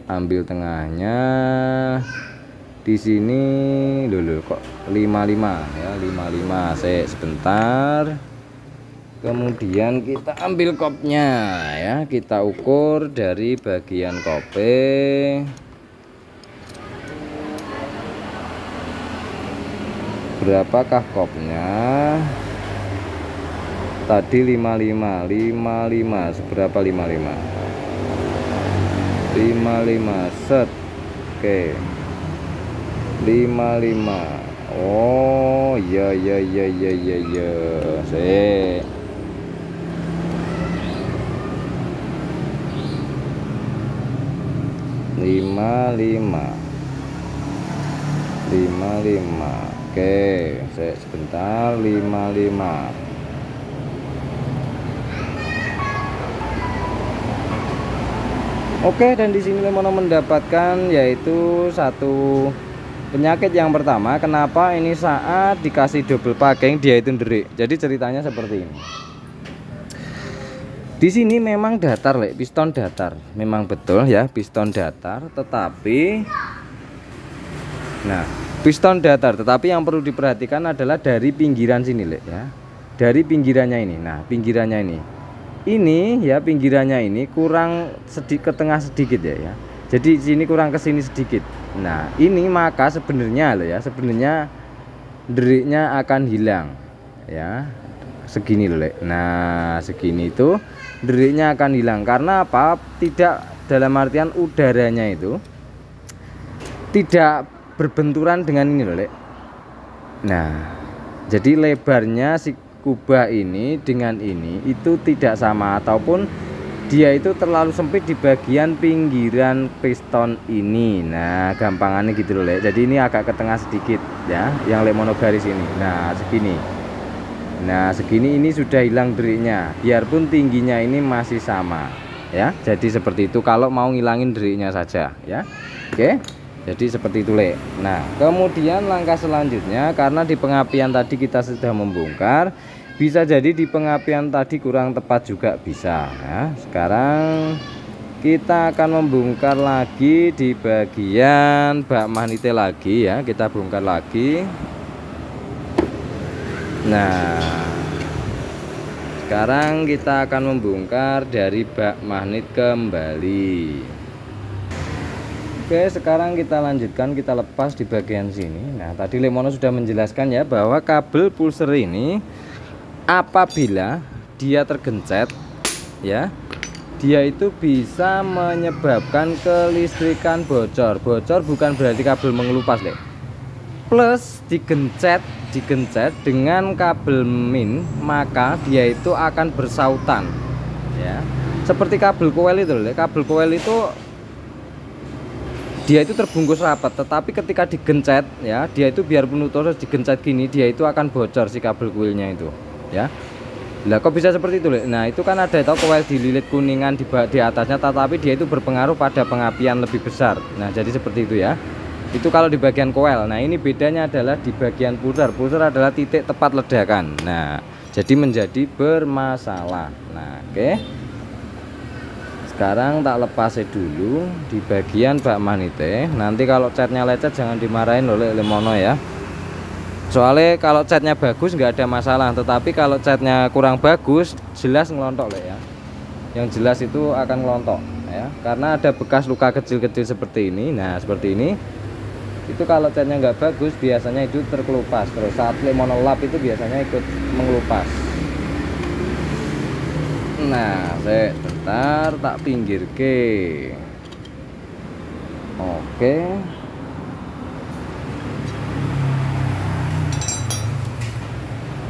Ambil tengahnya. Di sini dulu kok 55 ya, 55. Sebentar. Kemudian kita ambil kopnya ya, kita ukur dari bagian kope. Berapakah kopnya? Tadi 55. Seberapa 55? 55 set. Oke. 55. Oh, ya. 55. Oke, sebentar. 55. Oke, dan di sini Lemono mendapatkan yaitu satu penyakit yang pertama. Kenapa ini saat dikasih double packing dia itu derik. Jadi ceritanya seperti ini. Di sini memang datar, Lek, piston datar. Memang betul ya, piston datar, tetapi piston datar, tetapi yang perlu diperhatikan adalah dari pinggiran sini, Lek, ya. Dari pinggirannya ini. Nah, pinggirannya ini. Ini ya, pinggirannya ini kurang ke tengah sedikit ya. Jadi sini kurang ke sini sedikit. Nah, ini maka sebenarnya loh ya, sebenarnya deriknya akan hilang ya. Segini loh, Lek. Nah, segini itu deriknya akan hilang karena apa? Tidak, dalam artian udaranya itu tidak berbenturan dengan ini loh, Lek. Nah, jadi lebarnya si kubah ini dengan ini itu tidak sama, ataupun dia itu terlalu sempit di bagian pinggiran piston ini. Nah, gampangannya gitu loh, Lek. Jadi ini agak ke tengah sedikit ya, yang Lemono garis ini. Nah, segini. Nah, segini ini sudah hilang deriknya, biarpun tingginya ini masih sama ya. Jadi seperti itu kalau mau ngilangin deriknya saja ya. Oke, jadi seperti itu, Lek. Nah, kemudian langkah selanjutnya, karena di pengapian tadi kita sudah membongkar, bisa jadi di pengapian tadi kurang tepat juga bisa ya. Sekarang kita akan membongkar lagi di bagian bak magnetnya lagi ya, kita bongkar lagi. Nah, sekarang kita akan membongkar dari bak magnet kembali. Oke, sekarang kita lanjutkan, kita lepas di bagian sini. Nah, tadi Lemono sudah menjelaskan ya bahwa kabel pulser ini apabila dia tergencet ya, dia itu bisa menyebabkan kelistrikan bocor. Bocor bukan berarti kabel mengelupas, Lek. Plus digencet dengan kabel min, maka dia itu akan bersautan ya, seperti kabel coil itu loh. Kabel coil itu dia itu terbungkus rapat, tetapi ketika digencet ya, dia itu biarpun utuh digencet gini, dia itu akan bocor si kabel coilnya itu ya. Lah kok bisa seperti itu loh? Nah, itu kan ada itu coil dililit kuningan di atasnya, tetapi dia itu berpengaruh pada pengapian lebih besar. Nah, jadi seperti itu ya. Itu kalau di bagian coil. Nah, ini bedanya adalah di bagian pulser. Pulser adalah titik tepat ledakan. Nah, jadi menjadi bermasalah. Nah, oke. Sekarang tak lepas dulu di bagian bak magnetnya. Nanti kalau catnya lecet jangan dimarahin oleh Lemono ya. Soalnya kalau catnya bagus nggak ada masalah, tetapi kalau catnya kurang bagus jelas ngelontok loh ya. Yang jelas itu akan ngelontok ya, karena ada bekas luka kecil-kecil seperti ini. Nah, seperti ini. Itu kalau catnya nggak bagus biasanya itu terkelupas, terus saat Lemono lap itu biasanya ikut mengelupas. Nah, bentar tak pinggir ke. Oke.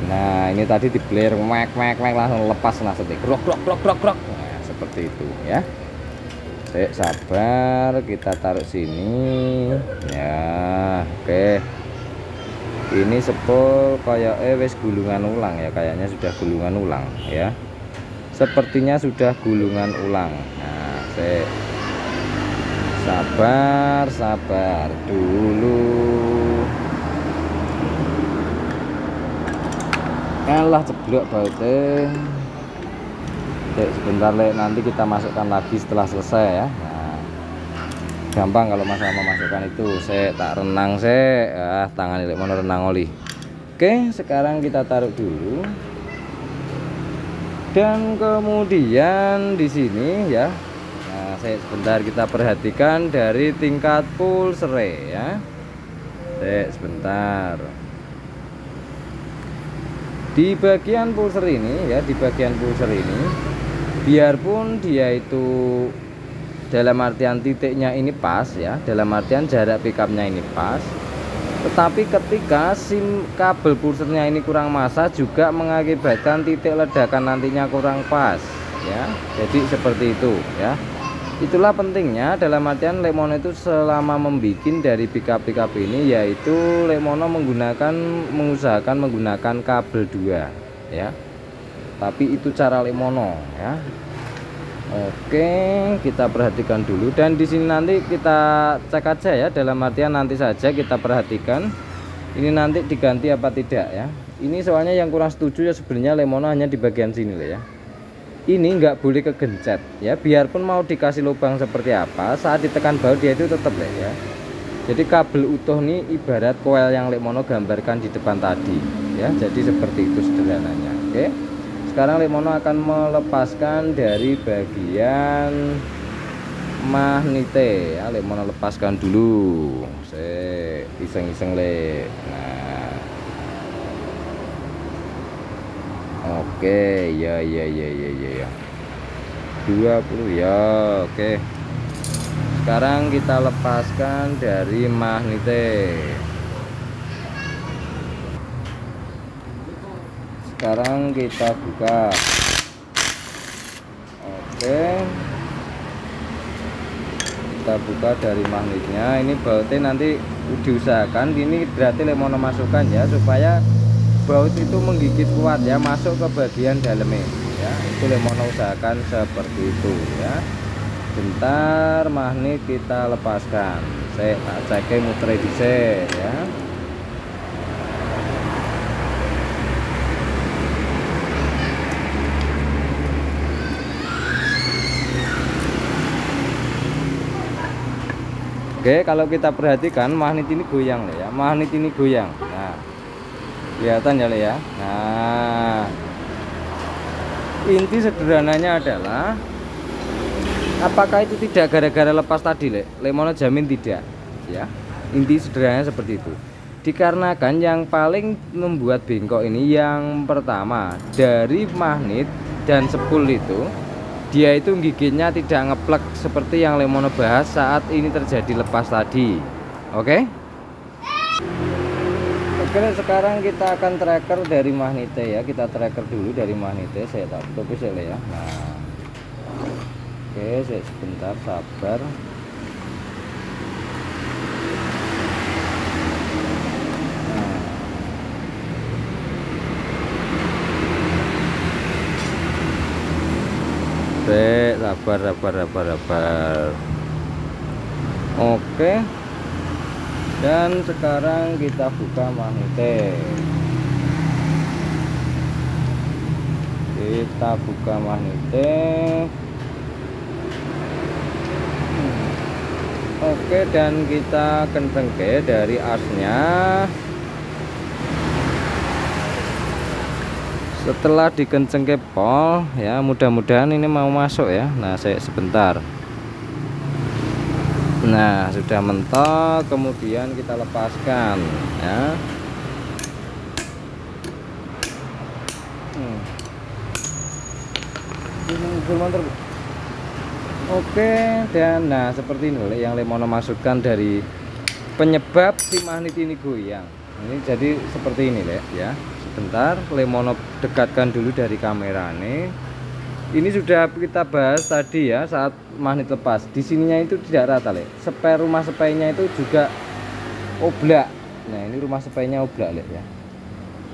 Nah, ini tadi di blare mek langsung lepas langsung grok. Nah, seperti itu ya. Sabar, kita taruh sini ya. Oke, ini sepul kayak wis gulungan ulang ya, kayaknya sudah gulungan ulang ya, sepertinya sudah gulungan ulang. Nah, sabar dulu. Kalah ceblok bautnya. Sebentar, Lek, nanti kita masukkan lagi setelah selesai ya. Nah, gampang kalau masalah memasukkan itu. Saya tak renang tangan Lek mau renang oli. Oke, sekarang kita taruh dulu. Dan kemudian di sini ya. Nah, sebentar kita perhatikan dari tingkat pulser ya. Sebentar. Di bagian pulser ini ya, biarpun dia itu dalam artian titiknya ini pas ya, dalam artian jarak pickupnya ini pas, tetapi ketika SIM kabel pulsernya ini kurang massa juga mengakibatkan titik ledakan nantinya kurang pas ya. Jadi seperti itu ya. Itulah pentingnya dalam artian Lemono itu selama membuat dari pickup ini, yaitu Lemono mengusahakan menggunakan kabel 2 ya. Tapi itu cara Lemono ya. Oke, kita perhatikan dulu, dan di sini nanti kita cek aja ya, dalam artian nanti saja kita perhatikan ini nanti diganti apa tidak ya. Ini soalnya yang kurang setuju ya sebenarnya Lemono hanya di bagian sini loh ya. Ini nggak boleh kegencet ya, biarpun mau dikasih lubang seperti apa, saat ditekan baut dia itu tetap ya. Jadi kabel utuh nih ibarat coil yang Lemono gambarkan di depan tadi ya. Jadi seperti itu sederhananya. Oke. Sekarang Lemono akan melepaskan dari bagian magnete ya. Lek mau lepaskan dulu, saya iseng-iseng le. Nah, oke, ya 20 ya. Oke, sekarang kita lepaskan dari magnete. Sekarang kita buka. Oke, kita buka dari magnetnya. Ini bautnya nanti diusahakan ini berarti lemono masukkan ya, supaya baut itu menggigit kuat ya, masuk ke bagian dalamnya ya. Itu lemono usahakan seperti itu ya. Bentar, magnet kita lepaskan. Saya tak cek muter dhisik ya. Oke, kalau kita perhatikan magnet ini goyang ya. Magnet ini goyang. Nah, kelihatan ya ya. Nah, inti sederhananya adalah apakah itu tidak gara-gara lepas tadi, Lemono jamin tidak ya. Inti sederhananya seperti itu. Dikarenakan yang paling membuat bengkok ini yang pertama dari magnet dan spool itu, dia itu gigitnya tidak ngeplek seperti yang Lemono bahas saat ini terjadi lepas tadi. Oke? Oke, sekarang kita akan tracker dari magnete ya. Kita tracker dulu dari magnete. Saya tutup ya. Nah, oke, saya sebentar sabar. Sabar. Oke, dan sekarang kita buka magnete. Oke, dan kita kenceng dari asnya. Setelah dikencengke pol ya, mudah-mudahan ini mau masuk ya. Nah, saya sebentar. Nah, sudah mentok, kemudian kita lepaskan ya. Oke, dan nah seperti ini yang Lemono masukkan dari penyebab si magnet ini goyang. Ini jadi seperti ini ya. Sebentar, Lemono dekatkan dulu dari kamera nih. Ini sudah kita bahas tadi ya saat magnet lepas. Di sininya itu tidak rata, rumah sepainya itu juga oblak. Nah, ini rumah sepainya oblak ya.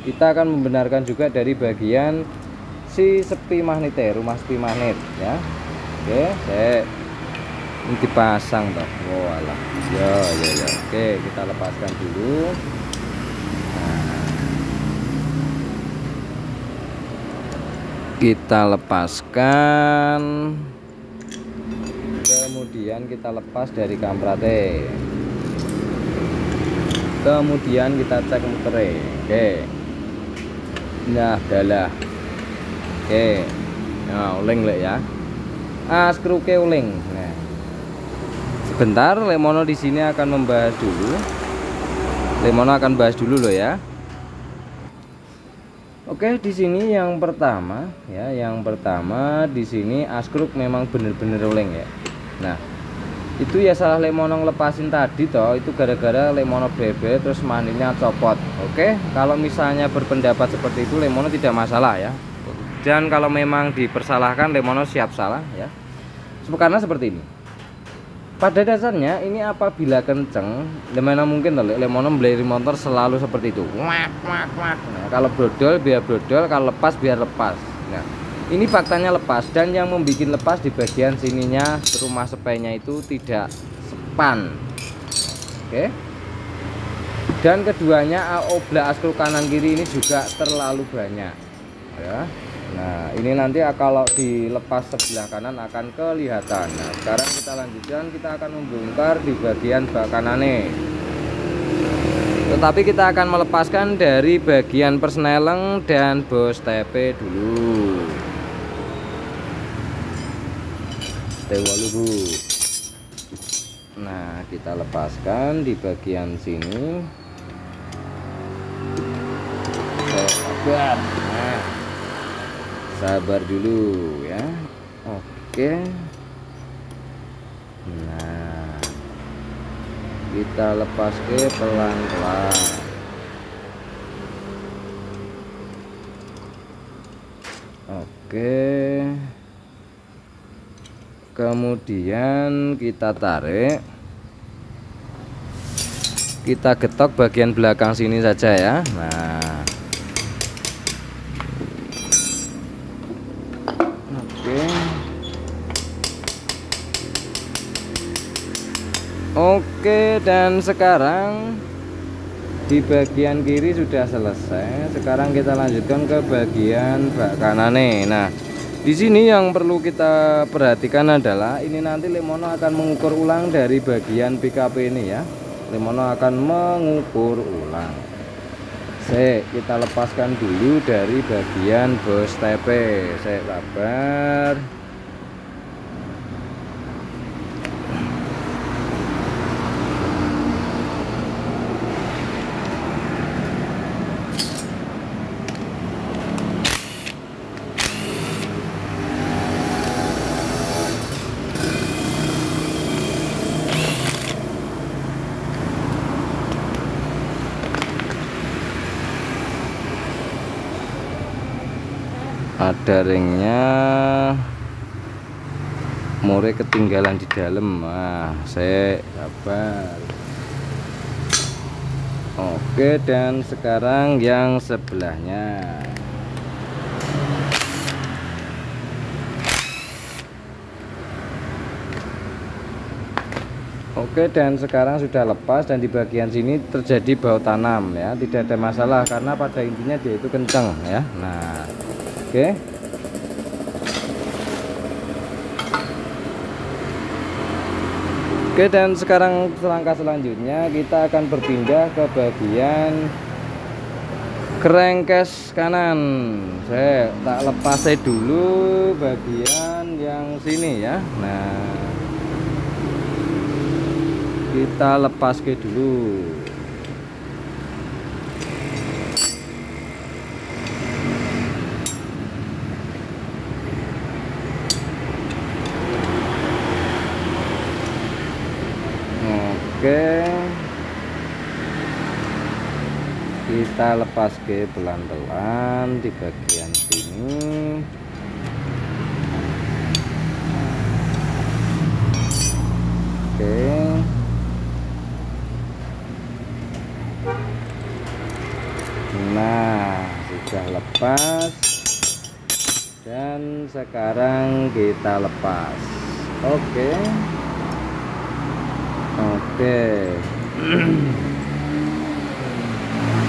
Kita akan membenarkan juga dari bagian si sepi magnet rumah sepi magnet ya. Oke, ini dipasang toh. Oh alah. Ya. Oke, kita lepaskan dulu. Kita lepaskan, kemudian kita lepas dari kamprate, kemudian kita cek mutere. Oke, nah adalah oke, nah uling ya, skruke uling. Nah, sebentar, Lemono di sini akan membahas dulu. Lemono akan bahas dulu loh ya. Oke, di sini yang pertama ya, di sini askruk memang bener-bener rolling ya. Nah, itu ya salah Lemono ngelepasin tadi toh, itu gara-gara Lemono bebe terus magnetnya copot. Oke, kalau misalnya berpendapat seperti itu Lemono tidak masalah ya. Dan kalau memang dipersalahkan Lemono siap salah ya. Karena seperti ini. Pada dasarnya ini apabila kenceng, dimana mungkin Lemono beli motor selalu seperti itu. Nah, kalau brodol biar brodol, kalau lepas biar lepas. Nah, ini faktanya lepas, dan yang membuat lepas di bagian sininya rumah sepainya itu tidak sepan. Oke. Dan keduanya oblak askruk kanan kiri ini juga terlalu banyak. Ya. Nah, ini nanti kalau dilepas sebelah kanan akan kelihatan. Nah, sekarang kita lanjutkan, kita akan membongkar di bagian bak kanannya. Tetapi kita akan melepaskan dari bagian persneleng dan bos TP dulu. T8 Bu. Nah, kita lepaskan di bagian sini. Sabar. Nah, sabar dulu ya. Oke. Nah, kita lepas ke pelan-pelan. Oke. Kemudian kita tarik, kita getok bagian belakang sini saja ya. Nah, oke, dan sekarang di bagian kiri sudah selesai. Sekarang kita lanjutkan ke bagian bak kanane. Nah, di sini yang perlu kita perhatikan adalah ini nanti Lemono akan mengukur ulang dari bagian PKP ini ya. Lemono akan mengukur ulang. Kita lepaskan dulu dari bagian bos TP. Sabar. Ada ringnya, more ketinggalan di dalam. Nah, saya sabar. Oke, dan sekarang yang sebelahnya. Oke, dan sekarang sudah lepas, dan di bagian sini terjadi bau tanam ya. Tidak ada masalah karena pada intinya dia itu kencang ya. Nah, oke. Oke, dan sekarang langkah selanjutnya kita akan berpindah ke bagian crankcase kanan. Saya tak lepas dulu bagian yang sini ya. Nah, kita lepas dulu. Oke, kita lepas ke pelan-pelan di bagian sini. Oke, nah sudah lepas, dan sekarang kita lepas. Oke.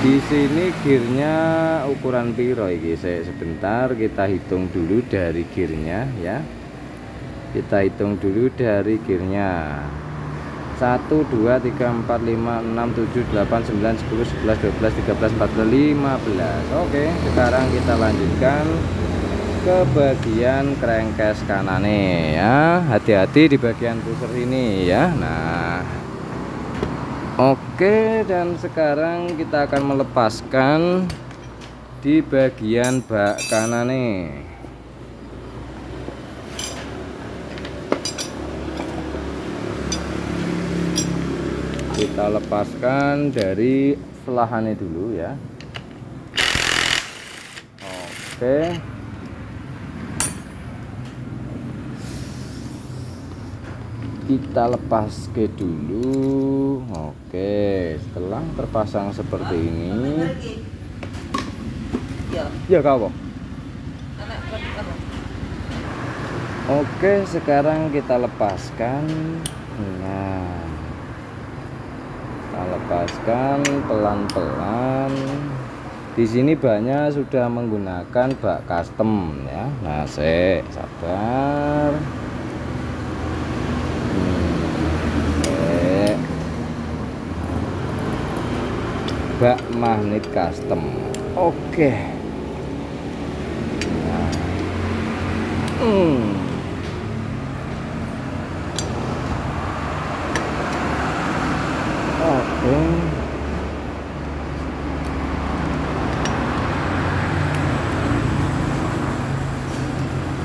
Di sini gearnya ukuran piro iki? Sebentar kita hitung dulu dari gearnya ya. Kita hitung dulu dari gearnya. 1 2 3 4 5 6 7 8 9 10 11 12 13 14 15. Oke, sekarang kita lanjutkan ke bagian crankcase kanane ya. Hati-hati di bagian pusher ini ya. Nah, oke, dan sekarang kita akan melepaskan di bagian bak kanane. Kita lepaskan dari selahannya dulu ya. Oke, kita lepas ke dulu. Oke, setelah terpasang seperti ini ya kau. Oke, sekarang kita lepaskan. Nah, kita lepaskan pelan-pelan. Di sini banyak sudah menggunakan bak custom ya. Nah, sabar. Bak magnet custom. Oke. Nah.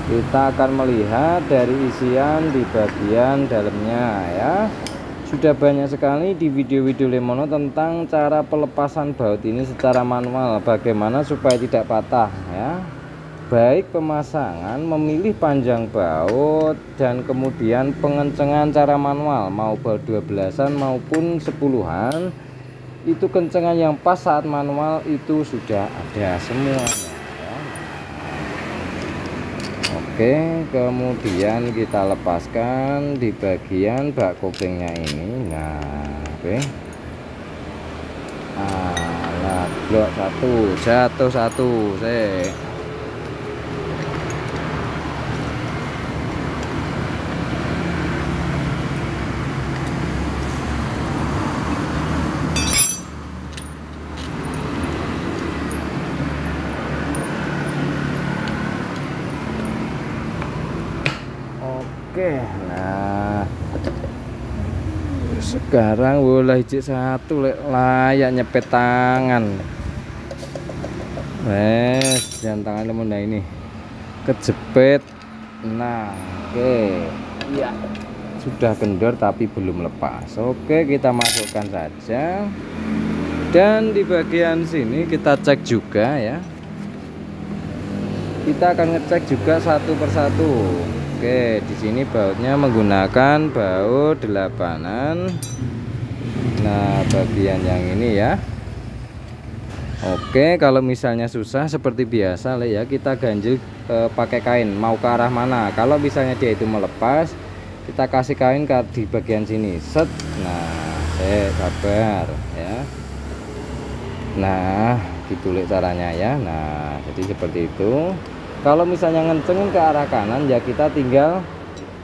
Kita akan melihat dari isian di bagian dalamnya ya. Sudah banyak sekali di video-video Lemono tentang cara pelepasan baut ini secara manual, bagaimana supaya tidak patah ya. Baik pemasangan, memilih panjang baut, dan kemudian pengencengan cara manual, mau baut 12-an maupun 10-an, itu kencengan yang pas saat manual itu sudah ada semuanya ya. Oke, kemudian kita lepaskan di bagian bak kopling-nya ini. Nah, oke. Nah, blok satu jatuh satu, Oke, nah sekarang boleh hiji satu layak nyepet tangan. Jangan tangannya mudah ini kejepit. Nah, oke ya, sudah kendor tapi belum lepas. Oke, kita masukkan saja, dan di bagian sini kita cek juga ya. Kita akan ngecek juga satu persatu. Oke, di sini bautnya menggunakan baut 8-an. Nah, bagian yang ini ya. Oke, kalau misalnya susah seperti biasa ya, kita ganjil pakai kain, mau ke arah mana. Kalau misalnya dia itu melepas, kita kasih kain di bagian sini. Set. Nah, sabar ya. Nah, ditulis caranya ya. Nah, jadi seperti itu. Kalau misalnya ngencengin ke arah kanan ya, kita tinggal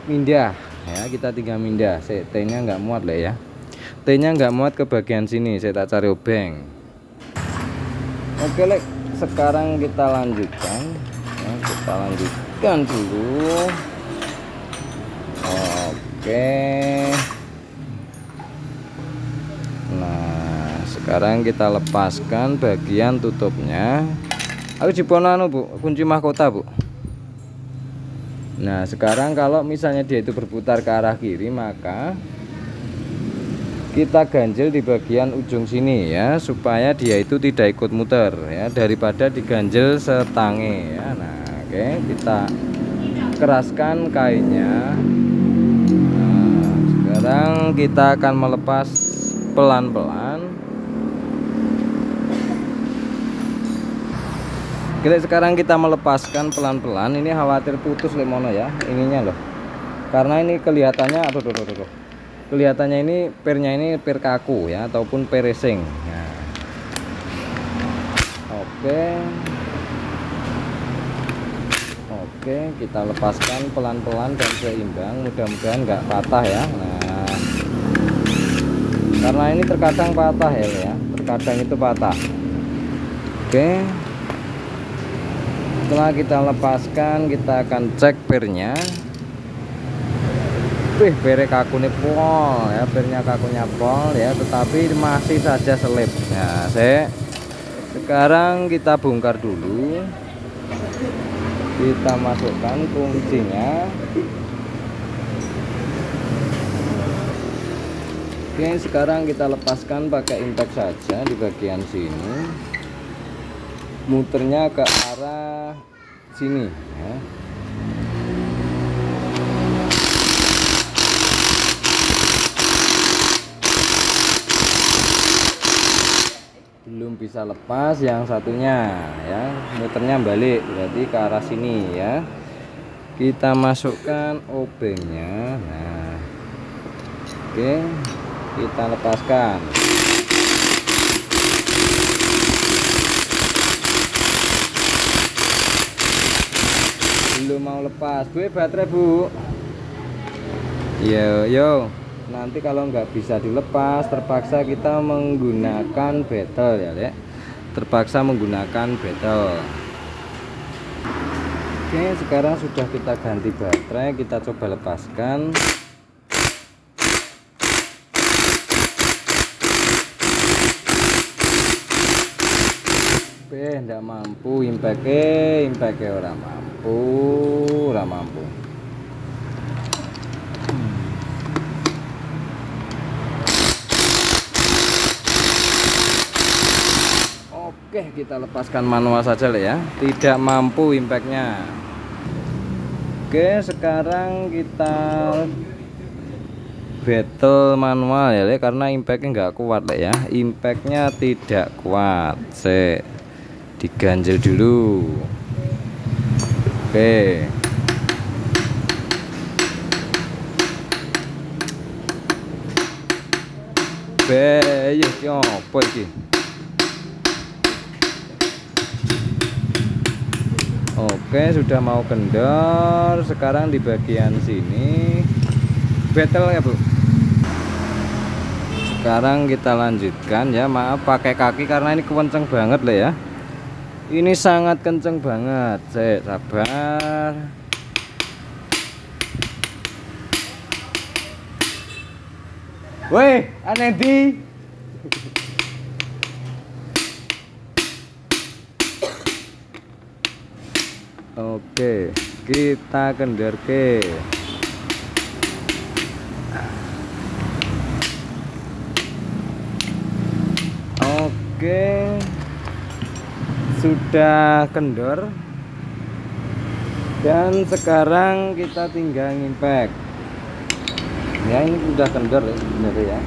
mindah ya, T-nya nggak muat lah ya, T-nya nggak muat ke bagian sini, saya tak cari obeng. Oke, sekarang kita lanjutkan ya, kita lanjutkan dulu. Oke, nah sekarang kita lepaskan bagian tutupnya. Aku jiponan Bu, kunci mahkota Bu. Nah, sekarang kalau misalnya dia itu berputar ke arah kiri, maka kita ganjil di bagian ujung sini ya, supaya dia itu tidak ikut muter ya, daripada diganjil setange ya. Nah, oke, kita keraskan kainnya. Nah, sekarang kita akan melepas pelan-pelan. Oke, sekarang kita melepaskan pelan-pelan. Ini khawatir putus Lemono ya, ininya loh, karena ini kelihatannya aduh. Kelihatannya ini pernya ini per kaku ya, ataupun per racing. Nah, oke, kita lepaskan pelan-pelan dan seimbang, mudah-mudahan nggak patah ya. Nah, karena ini terkadang patah ya, terkadang itu patah. Oke, setelah kita lepaskan, kita akan cek pernya. Pernya kakunya pol ya, pernya kakunya pol ya, tetapi masih saja selip. Nah, sekarang kita bongkar dulu. Kita masukkan kuncinya. Oke, sekarang kita lepaskan pakai impact saja di bagian sini. Muternya ke arah sini ya. Belum bisa lepas yang satunya ya, muternya balik berarti ke arah sini ya. Kita masukkan obengnya. Nah, oke, kita lepaskan. Belum mau lepas, gue baterai Bu. Yo, nanti kalau nggak bisa dilepas, terpaksa kita menggunakan betel ya, Lek. Terpaksa menggunakan betel. Oke, sekarang sudah kita ganti baterai, kita coba lepaskan. Enggak mampu, impake orang mampu. Oh, ora mampu. Oke, kita lepaskan manual saja lah ya. Tidak mampu impactnya. Oke, sekarang kita battle manual ya, Le, karena impactnya nggak kuat lah ya. Impactnya tidak kuat. Diganjel dulu. Oke. Iki apa iki? Oke, sudah mau kendor. Sekarang di bagian sini battle ya, Bu. Sekarang kita lanjutkan ya. Maaf pakai kaki karena ini kenceng banget lah ya. Ini sangat kenceng banget. Sabar. Woi, aneh di. Oke, kita kendorke. Oke, sudah kendor. Dan sekarang kita tinggal ngimpact. Ya, ini udah kendor ya sebenarnya ya.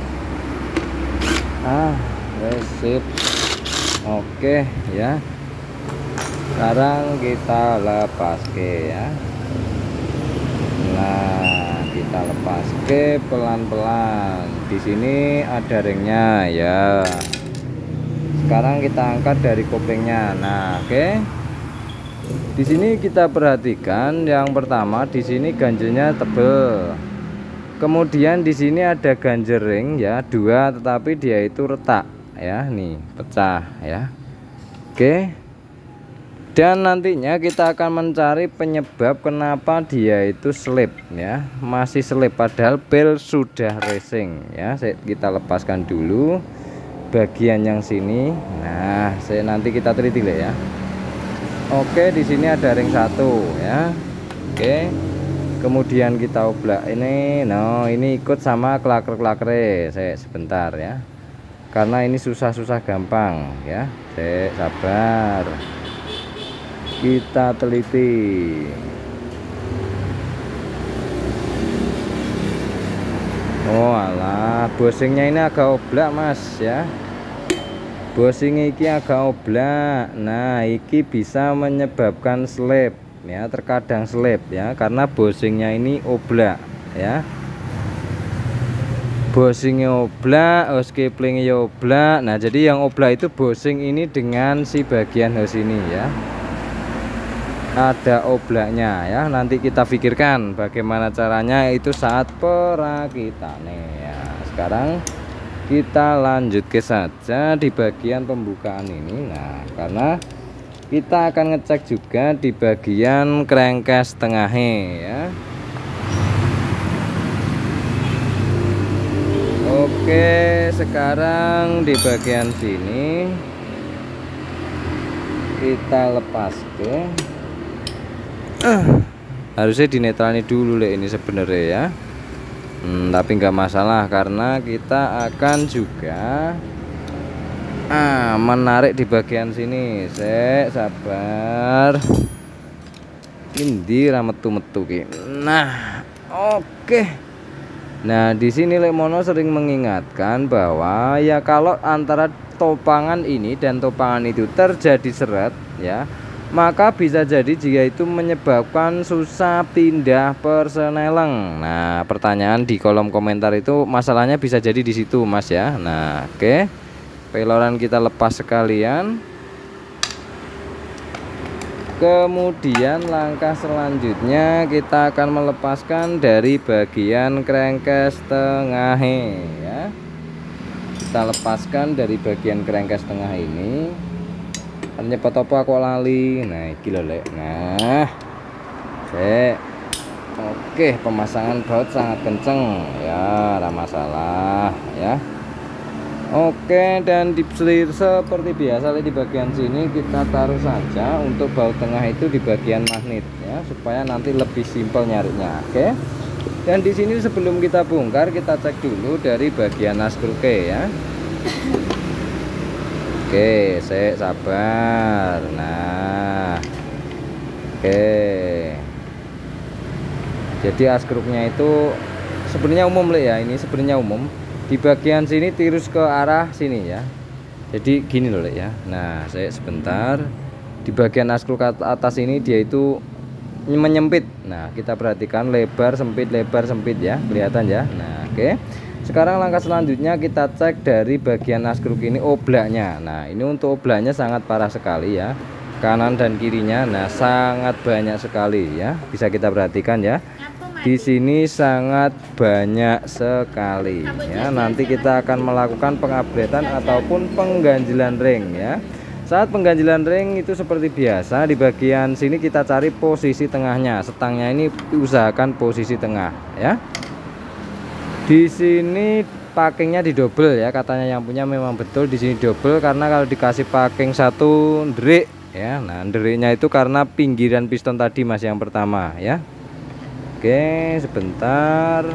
Sip. Oke ya. Sekarang kita lepas ke ya. Nah, kita lepas ke pelan-pelan. Di sini ada ringnya ya. Sekarang kita angkat dari koplingnya. Nah, oke. Di sini kita perhatikan yang pertama, di sini ganjelnya tebel. Kemudian di sini ada ganjel ring ya, 2, tetapi dia itu retak ya, nih pecah ya. Oke. Dan nantinya kita akan mencari penyebab kenapa dia itu slip ya, masih slip padahal bel sudah racing ya. Kita lepaskan dulu bagian yang sini. Nah, nanti kita teliti ya. Oke, di sini ada ring 1 ya. Oke. Kemudian kita oblak ini. No, ini ikut sama klaker-klakere. Sebentar ya. Karena ini susah-susah gampang ya. Sabar. Kita teliti. Oh alah, bosingnya ini agak oblak Mas ya. Bosing iki agak oblak. Nah, iki bisa menyebabkan slip ya, terkadang slip ya, karena bosingnya ini oblak ya. Bosingnya oblak, hose couplingnya oblak. Nah, jadi yang oblak itu bosing ini dengan si bagian hose ini ya. Ada oblaknya ya. Nanti kita pikirkan bagaimana caranya itu saat perakitannya ya. Sekarang kita lanjut ke saja di bagian pembukaan ini. Nah, karena kita akan ngecek juga di bagian crankcase tengahnya ya. Oke, sekarang di bagian sini kita lepas ke. Harusnya dinetralin dulu ini sebenarnya ya. Tapi nggak masalah karena kita akan juga menarik di bagian sini. Sabar. Indi rametu-metu ki. Nah, oke. Nah, di sini Lemono sering mengingatkan bahwa ya kalau antara topangan ini dan topangan itu terjadi seret ya, maka bisa jadi jika itu menyebabkan susah pindah persneleng. Nah, pertanyaan di kolom komentar itu masalahnya bisa jadi di situ Mas ya. Nah, oke. Peloran kita lepas sekalian. Kemudian langkah selanjutnya kita akan melepaskan dari bagian crankcase tengah ya. Kita lepaskan dari bagian crankcase tengah ini. Nyepot apa aku lali. Nah, iki lho, Lek. Nah. Oke, pemasangan baut sangat kenceng ya, ada masalah ya. Oke, dan seperti biasa di bagian sini kita taruh saja untuk baut tengah itu di bagian magnet ya, supaya nanti lebih simpel nyarinya. Oke. Dan di sini sebelum kita bongkar kita cek dulu dari bagian askruke ya. Oke, saya sabar. Nah, oke. Jadi askruknya itu sebenarnya umum ya, ini sebenarnya umum. Di bagian sini tirus ke arah sini ya. Jadi gini loh ya. Nah, saya sebentar. Di bagian askruk atas ini dia itu menyempit. Nah, kita perhatikan lebar sempit ya, kelihatan ya. Nah, oke. Sekarang langkah selanjutnya kita cek dari bagian askruk ini oblaknya. Nah, ini untuk oblaknya sangat parah sekali ya. Kanan dan kirinya, nah sangat banyak sekali ya. Bisa kita perhatikan ya. Di sini sangat banyak sekali ya. Nanti kita akan melakukan pengupgradean ataupun pengganjilan ring ya. Saat pengganjilan ring itu seperti biasa, di bagian sini kita cari posisi tengahnya. Setangnya ini usahakan posisi tengah ya. Di sini pakingnya didobel ya, katanya yang punya memang betul di sini double, karena kalau dikasih paking satu derik ya. Nah, deriknya itu karena pinggiran piston tadi Mas yang pertama ya. Oke, sebentar.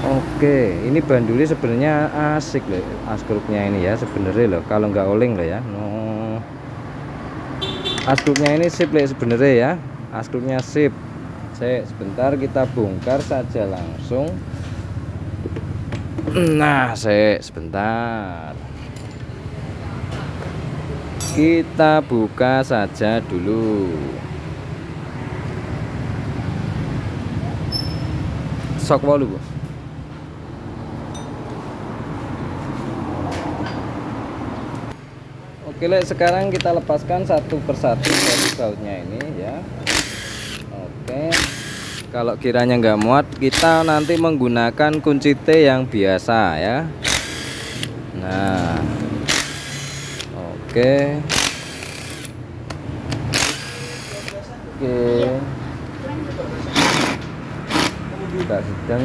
Oke, ini bandulnya sebenarnya asik loh, askruknya ini ya sebenarnya loh, kalau nggak oling loh ya. No. Askruknya ini sip loh sebenarnya ya, askruknya sip. Sebentar kita bongkar saja langsung. Nah, sebentar. Kita buka saja dulu. Sok walu Bu. Oke, sekarang kita lepaskan satu persatu dari bautnya ini ya. Oke, kalau kiranya nggak muat kita nanti menggunakan kunci T yang biasa ya. Nah, oke. Kita sedang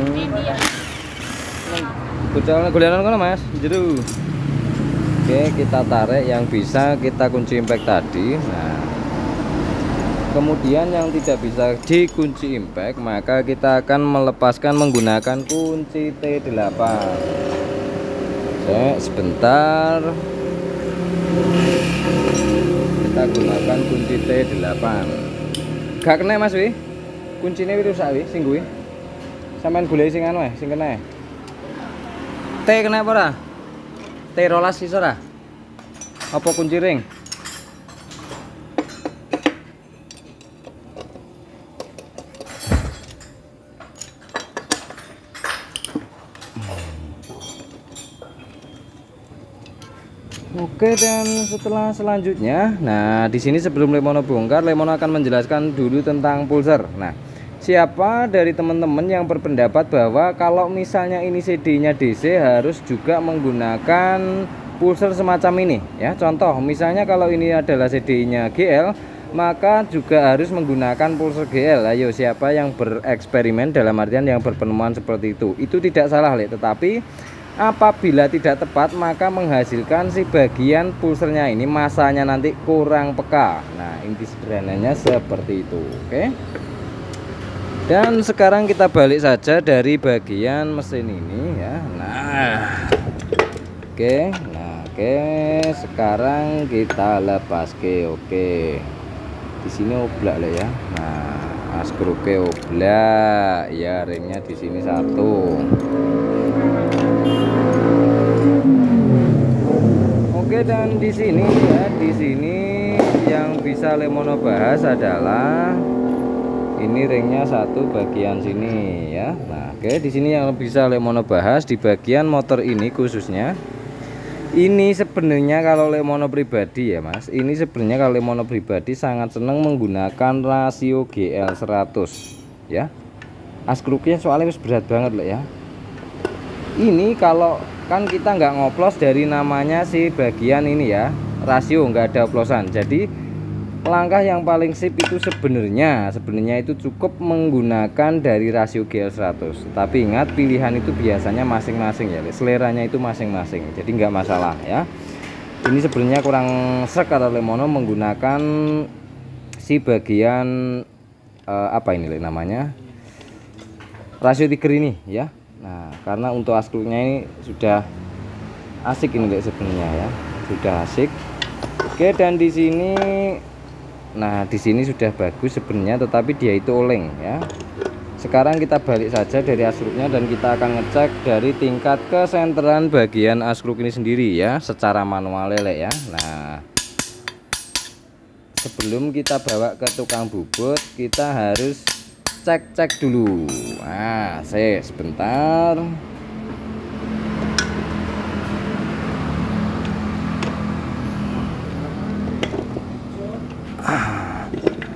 gulianan kono Mas jeru. Oke, kita tarik yang bisa kita kunci impact tadi. Nah, kemudian yang tidak bisa dikunci impact maka kita akan melepaskan menggunakan kunci T8. Sebentar, kita gunakan kunci T8. Gak kena Mas wi, kuncinya rusak wi, sing kuwi sampean golek sing anu sing kena. T kena apa ora? T12 sih ora? Apa kunci ring? Oke, dan setelah selanjutnya, nah di sini sebelum Lemono bongkar, Lemono akan menjelaskan dulu tentang pulser. Nah, siapa dari teman-teman yang berpendapat bahwa kalau misalnya ini CD-nya DC harus juga menggunakan pulser semacam ini ya. Contoh, misalnya kalau ini adalah CD-nya GL, maka juga harus menggunakan pulser GL. Ayo, siapa yang bereksperimen dalam artian yang berpenemuan seperti itu? Itu tidak salah, tetapi apabila tidak tepat maka menghasilkan si bagian pulsernya ini masanya nanti kurang peka. Nah, inti sederhananya seperti itu. Oke. Dan sekarang kita balik saja dari bagian mesin ini ya. Nah, oke. Nah, oke. Sekarang kita lepas ke. Oke. Di sini oblak lah ya. Nah, askruke oblak. Ya, ringnya di sini satu. Oke, dan di sini ya, di sini yang bisa Lemono bahas adalah ini ringnya satu bagian sini ya. Nah, oke, di sini yang bisa Lemono bahas di bagian motor ini khususnya. Ini sebenarnya kalau Lemono pribadi ya Mas, ini sebenarnya kalau Lemono pribadi sangat senang menggunakan rasio GL 100 ya. Askruknya soalnya berat banget loh ya. Ini kalau kan kita nggak ngoplos dari namanya si bagian ini ya, rasio nggak ada oplosan. Jadi langkah yang paling sip itu sebenarnya itu cukup menggunakan dari rasio GL100. Tapi ingat, pilihan itu biasanya masing-masing ya, seleranya itu masing-masing, jadi nggak masalah ya. Ini sebenarnya kurang srek kalau Lemono menggunakan si bagian apa ini namanya, rasio tiger ini ya. Nah, karena untuk askruknya ini sudah asik ini sebenarnya ya, sudah asik. Oke, dan di sini, nah di sini sudah bagus sebenarnya, tetapi dia itu oleng ya. Sekarang kita balik saja dari askruknya dan kita akan ngecek dari tingkat kesenteran bagian askruk ini sendiri ya, secara manual lele ya. Nah, sebelum kita bawa ke tukang bubut, kita harus cek dulu. Nah, sebentar.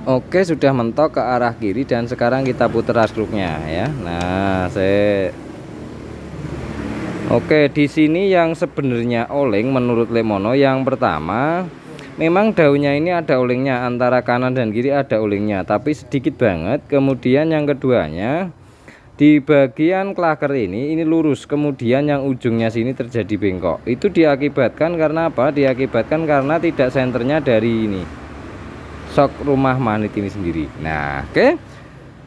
Oke, sudah mentok ke arah kiri dan sekarang kita putar askruknya ya. Nah, oke, di sini yang sebenarnya oleng menurut Lemono yang pertama, memang daunnya ini ada olengnya, antara kanan dan kiri ada olengnya, tapi sedikit banget. Kemudian yang keduanya, di bagian klaker ini lurus, kemudian yang ujungnya sini terjadi bengkok. Itu diakibatkan karena apa? Diakibatkan karena tidak senternya dari ini, sok rumah magnet ini sendiri. Nah, oke.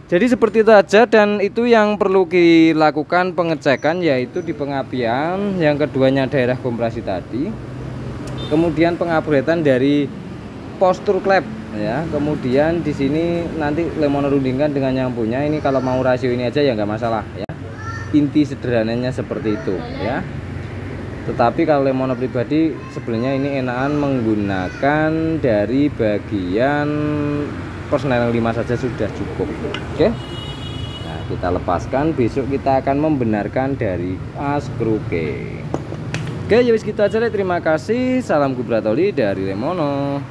Jadi seperti itu aja, dan itu yang perlu dilakukan pengecekan, yaitu di pengapian, yang keduanya daerah kompresi tadi, kemudian pengupgradean dari postur klep ya. Kemudian di sini nanti Lemono rundingkan dengan yang punya ini, kalau mau rasio ini aja ya nggak masalah ya. Inti sederhananya seperti itu ya. Tetapi kalau Lemono pribadi sebenarnya ini enakan menggunakan dari bagian persneling 5 saja sudah cukup. Oke. Nah, kita lepaskan, besok kita akan membenarkan dari askruke. Oke, ya wis gitu aja deh. Terima kasih. Salam Gubratoli dari Lemono.